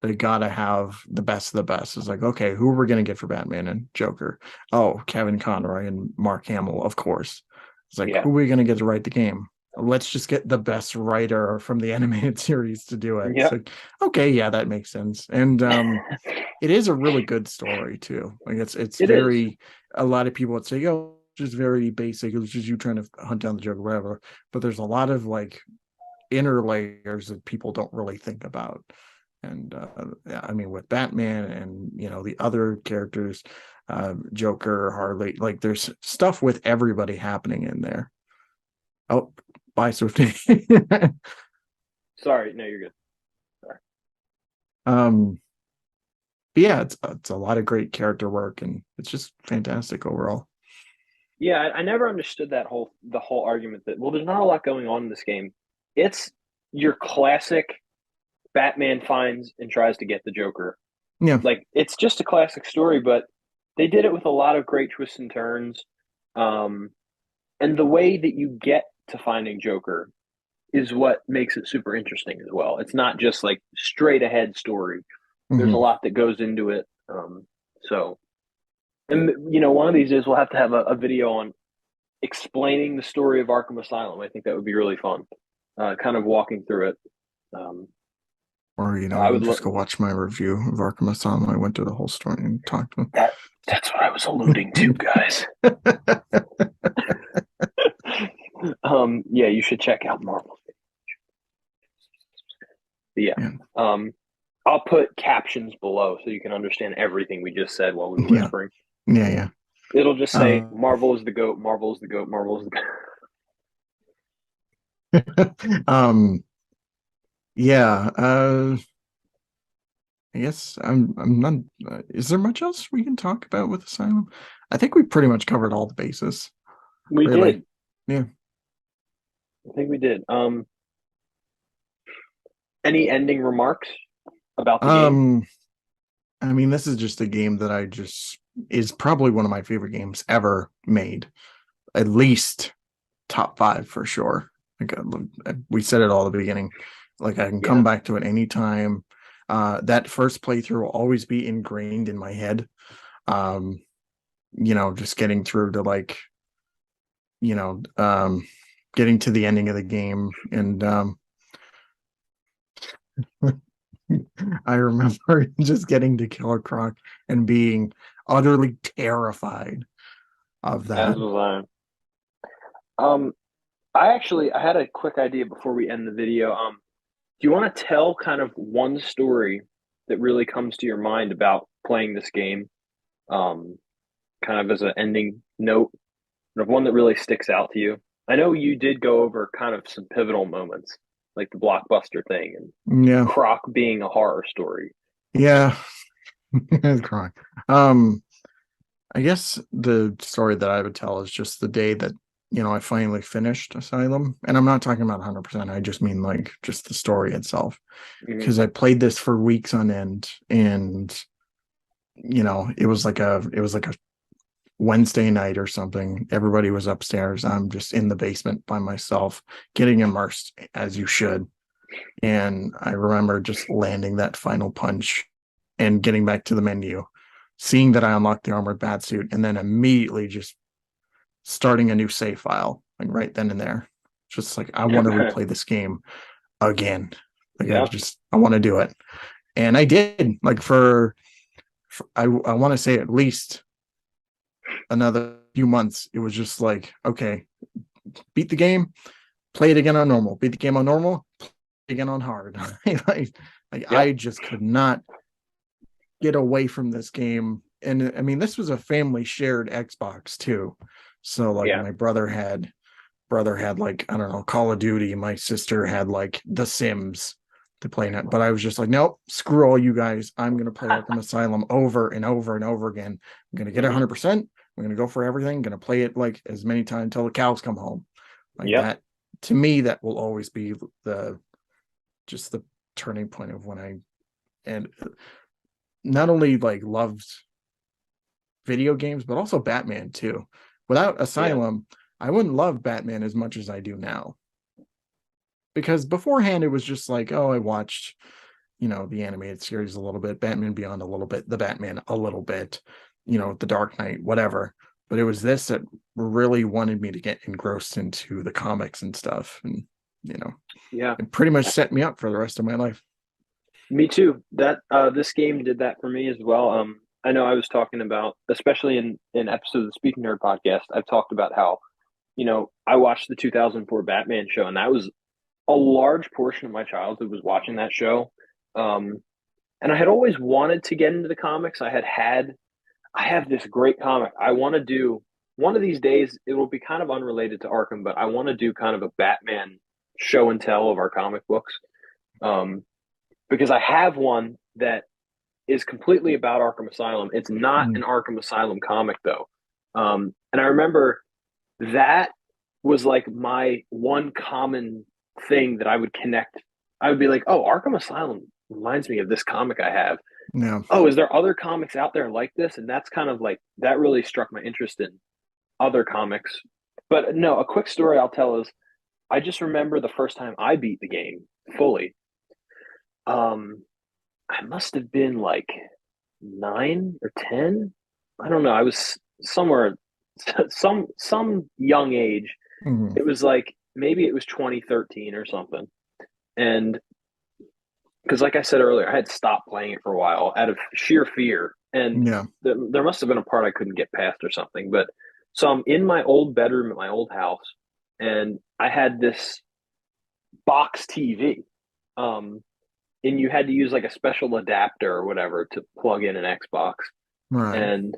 they gotta have the best of the best. It's like, okay, who are we gonna get for Batman and Joker? Oh, Kevin Conroy and Mark Hamill, of course. It's like, Yeah, who are we gonna get to write the game? let's just get the best writer from the animated series to do it. Yep. So okay, yeah, that makes sense. And it is a really good story too. Like it's It is. very, a lot of people would say, "Oh, just very basic. It was just you trying to hunt down the Joker, whatever." But there's a lot of like inner layers that people don't really think about. And yeah, I mean, with Batman and the other characters, Joker, Harley, like there's stuff with everybody happening in there. Oh, bye, Swifty. Sorry, no, you're good. Sorry. um, yeah, it's a lot of great character work, and it's just fantastic overall. Yeah, I never understood the whole argument that, well, there's not a lot going on in this game. It's your classic Batman finds and tries to get the Joker. Yeah. Like it's just a classic story, but they did it with a lot of great twists and turns. Um, and the way that you get to finding Joker is what makes it super interesting as well. It's not just like straight ahead story. There's a Hmm. lot that goes into it. So, and one of these days we'll have to have a video on explaining the story of Arkham Asylum. I think that would be really fun. Kind of walking through it. Um, Or I you would can just look go watch my review of Arkham Asylum. I went through the whole story and talked to that. That's what I was alluding to, guys. him. Yeah, you should check out Marvel. But yeah, Yeah, um, I'll put captions below so you can understand everything we just said while we were yeah, whispering. yeah, It'll just say yeah. Marvel is the goat, Marvel is the goat, Marvel is the goat. Yeah. I guess I'm not. Is there much else we can talk about with Asylum? I think we pretty much covered all the bases. We Really. did. Yeah. I think we did. Any ending remarks about the game? Um. I mean, this is just a game that I just is probably one of my favorite games ever made. At least top five for sure. Like we said it all at the beginning. Like I can Yeah. come back to it anytime. That first playthrough will always be ingrained in my head. Um, just getting through to like, you know, um, getting to the ending of the game. And I remember just getting to Killer Croc and being utterly terrified of As that. was I. I had a quick idea before we end the video. Do you want to tell kind of one story that really comes to your mind about playing this game? Um, Kind of as an ending note, of one that really sticks out to you. I know you did go over kind of some pivotal moments, like the blockbuster thing and Yeah. Croc being a horror story. Yeah. Croc. Um, I guess the story that I would tell is just the day that, I finally finished Asylum. And I'm not talking about 100%. I just mean like just the story itself. Hmm. Because I played this for weeks on end and it was like a Wednesday night or something. Everybody was upstairs. I'm just in the basement by myself, getting immersed as you should. And I remember just landing that final punch and getting back to the menu, seeing that I unlocked the armored batsuit, and then immediately just starting a new save file, like right then and there. Just like I want to replay this game again. Like Yeah. I want to do it. And I did, like for I want to say at least another few months. It was just like, okay, beat the game, play it again on normal, beat the game on normal, play it again on hard. like Yep. I just could not get away from this game. And I mean, this was a family shared Xbox too. So like Yeah. my brother had like, I don't know, Call of Duty. My sister had like The Sims to play in it. But I was just like, nope, screw all you guys. I'm gonna play Arkham Asylum over and over and over again. I'm gonna get Hmm. 100%. I'm gonna go for everything. I'm gonna play it like as many times until the cows come home. Like Yep. that, to me, that will always be the turning point of when I and not only like loved video games, but also Batman too. Without Yeah. Asylum, I wouldn't love Batman as much as I do now. Because beforehand it was just like, oh, I watched, the animated series a little bit, Batman Beyond a little bit, the Batman a little bit, the Dark Knight, whatever. But it was this that really wanted me to get engrossed into the comics and stuff, and you know, Yeah, it pretty much set me up for the rest of my life. me too. That this game did that for me as well. I know I was talking about, especially in episodes of the Speaking Nerd podcast, I've talked about how, I watched the 2004 Batman show, and that was a large portion of my childhood was watching that show. Um, and I had always wanted to get into the comics. I have this great comic. I want to do one of these days. It will be kind of unrelated to Arkham, but I want to do kind of a Batman show and tell of our comic books. Um, because I have one that is completely about Arkham Asylum. It's not Mm. an Arkham Asylum comic though. And I remember that was like my one common thing that I would connect. I would be like, oh, Arkham Asylum reminds me of this comic I have. Yeah, Oh, is there other comics out there like this? And that's kind of like that really struck my interest in other comics. But no, a quick story I'll tell is I just remember the first time I beat the game fully. Um, I must have been like 9 or 10. I don't know. I was somewhere, some young age. mm-hmm. It was like maybe it was 2013 or something. And because, like I said earlier, I had stopped playing it for a while out of sheer fear. And Yeah, there must have been a part I couldn't get past or something. But so I'm in my old bedroom at my old house, and I had this box TV. Um, and you had to use like a special adapter or whatever to plug in an Xbox. right. And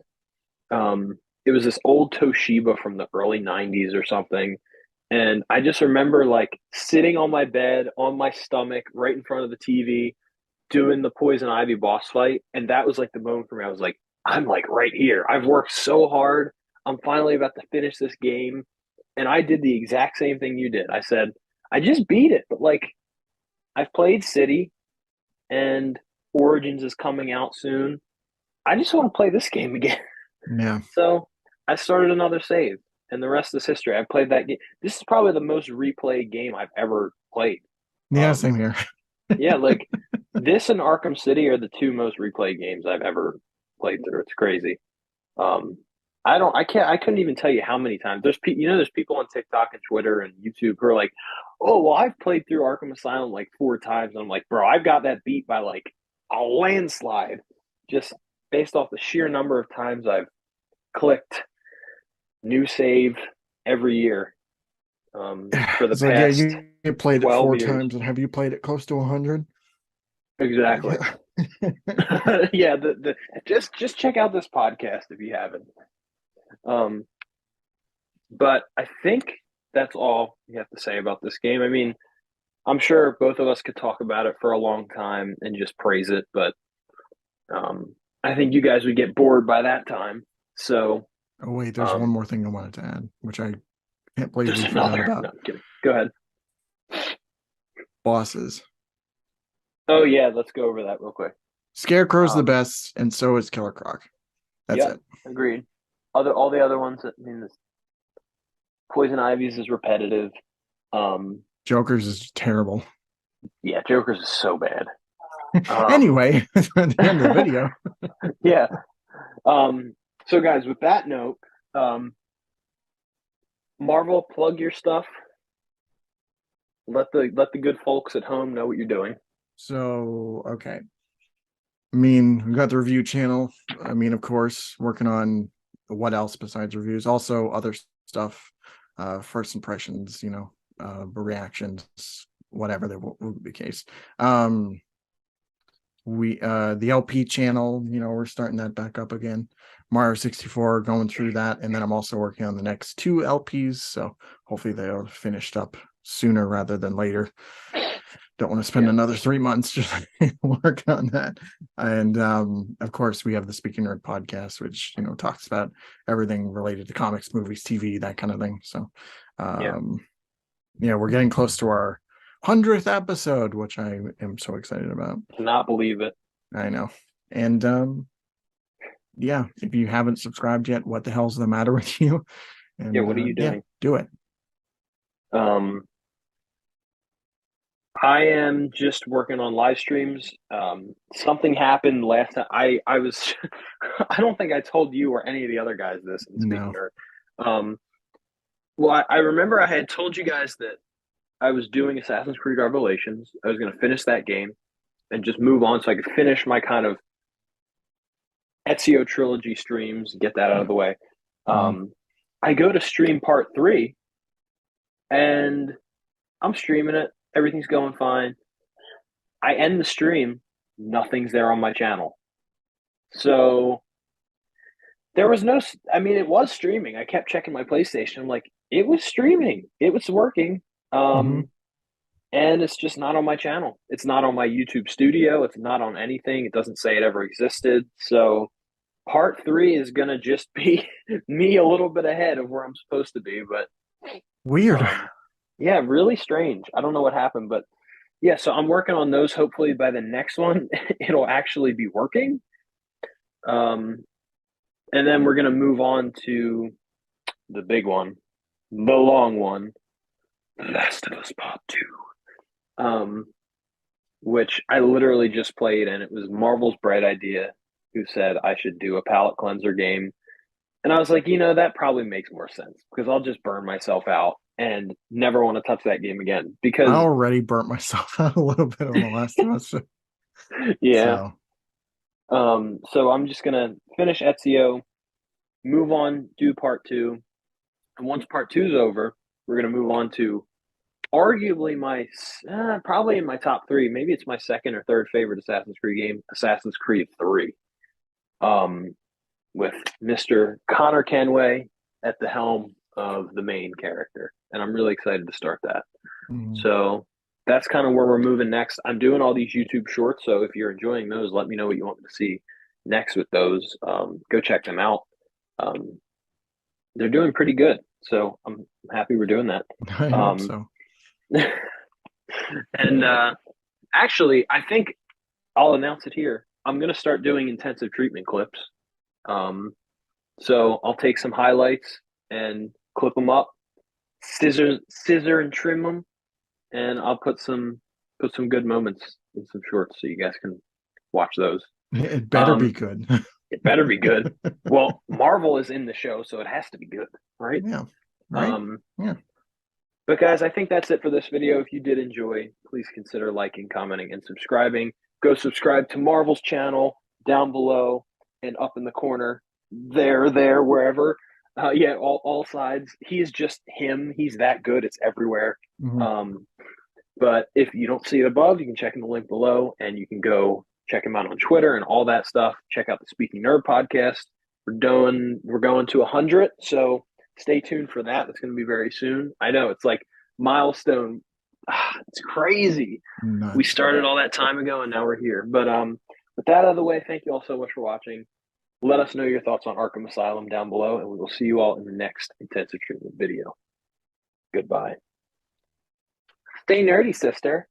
it was this old Toshiba from the early 90s or something. And I just remember like sitting on my bed on my stomach right in front of the TV doing the Poison Ivy boss fight. And that was like the moment for me. I was like, I'm like right here. I've worked so hard. I'm finally about to finish this game. And I did the exact same thing you did. I said, I just beat it, but like I've played City and Origins is coming out soon. I just want to play this game again. Yeah, So I started another save, and the rest is history. I played that game. This is probably the most replayed game I've ever played. yeah, Um, same here. yeah, like this and Arkham City are the two most replayed games I've ever played through. It's crazy. Um, I couldn't even tell you how many times. There's people on TikTok and Twitter and YouTube who are like, oh, well, I've played through Arkham Asylum like 4 times. And I'm like, bro, I've got that beat by like a landslide, just based off the sheer number of times I've clicked new save every year for the It's like, yeah, past you played it 12 four years. times, and have you played it close to 100? Exactly. Yeah. Yeah, the just check out this podcast if you haven't. Um, but I think that's all you have to say about this game. I mean, I'm sure both of us could talk about it for a long time and just praise it, but I think you guys would get bored by that time. So Oh wait, there's one um, more thing I wanted to add, which I can't believe there's we forgot another. No, about. I'm kidding. Go ahead. Bosses. Oh yeah, let's go over that real quick. Scarecrow's the Um, best, and so is Killer Croc. That's yep, it. agreed. All the other ones. I mean, this Poison Ivy's is repetitive. Um, Joker's is terrible. yeah, Joker's is so bad. Um, Anyway, at the end of the video. yeah. So guys, with that note, um, Marvel, plug your stuff. Let the good folks at home know what you're doing. So, okay. I mean, we got the review channel. I mean, of course, working on what else besides reviews, also other stuff, first impressions, reactions, whatever will be the case. We the LP channel, we're starting that back up again. Mario 64, going through that, and then I'm also working on the next 2 LPs, so hopefully they're finished up sooner rather than later. Don't want to spend Yeah, another 3 months just working on that. And of course, we have the Speaking Nerd podcast, which talks about everything related to comics, movies, TV, that kind of thing. So, yeah. we're getting close to our 100th episode, which I am so excited about. Cannot believe it. I know. And yeah, if you haven't subscribed yet, what the hell's the matter with you? Yeah, And what are you yeah, doing? do it. Um, I am just working on live streams. Something happened last time. I was I don't think I told you or any of the other guys this in Speaking No. Nerd. Um, well, I remember I had told you guys that I was doing Assassin's Creed Revelations. I was going to finish that game and just move on so I could finish my kind of Ezio trilogy streams, get that out of the way. Mhm. Um, I go to stream part three and I'm streaming it. Everything's going fine. I end the stream. Nothing's there on my channel. So there was no, I mean, it was streaming. I kept checking my PlayStation. I'm like, it was streaming. It was working. Mhm. Um, and it's just not on my channel. It's not on my YouTube studio. It's not on anything. It doesn't say it ever existed. So part three is gonna just be me a little bit ahead of where I'm supposed to be. But Weird. yeah, really strange. I don't know what happened, but yeah. So I'm working on those. Hopefully by the next one, it'll actually be working. Um, and then we're gonna move on to the big one, the long one, The Last of Us Part Two. Which I literally just played, and it was Marvel's bright idea, who said I should do a palate cleanser game. And I was like, that probably makes more sense because I'll just burn myself out and never want to touch that game again. I Because, already burnt myself out a little bit on The Last of Us. yeah, So so I'm just gonna finish Ezio, move on, do part two, and once part two is over, we're gonna move on to arguably my probably in my top three. Maybe it's my second or third favorite Assassin's Creed game, Assassin's Creed Three. Um, with Mr. Connor Kenway at the helm of the main character. And I'm really excited to start that. mhm. So that's kind of where we're moving next. I'm doing all these YouTube shorts. So if you're enjoying those, let me know what you want me to see next with those. Go check them out. Um, they're doing pretty good. So I'm happy we're doing that. I hope Um, so. and actually, I think I'll announce it here. I'm going to start doing intensive treatment clips. Um, So I'll take some highlights and clip them up, scissor and trim them, and I'll put some good moments in some shorts so you guys can watch those. It better be Um, good. it better be good. Well, Marvel is in the show, so it has to be good, right? Yeah. Right? Um, Yeah. but guys, I think that's it for this video. If you did enjoy, please consider liking, commenting, and subscribing. Go subscribe to Marvel's channel down below and up in the corner, there, wherever. Yeah, all sides. He is just him. He's that good. It's everywhere. Mhm. Um, but if you don't see it above, you can check in the link below, and you can go check him out on Twitter and all that stuff. Check out the Speaking Nerd podcast. We're going to 100, so stay tuned for that. That's going to be very soon. I know it's like milestone. It's crazy. We Nuts. started all that time ago, and now we're here. But with that out of the way, thank you all so much for watching. Let us know your thoughts on Arkham Asylum down below, and we will see you all in the next intensive treatment video. Goodbye. Stay nerdy, sister.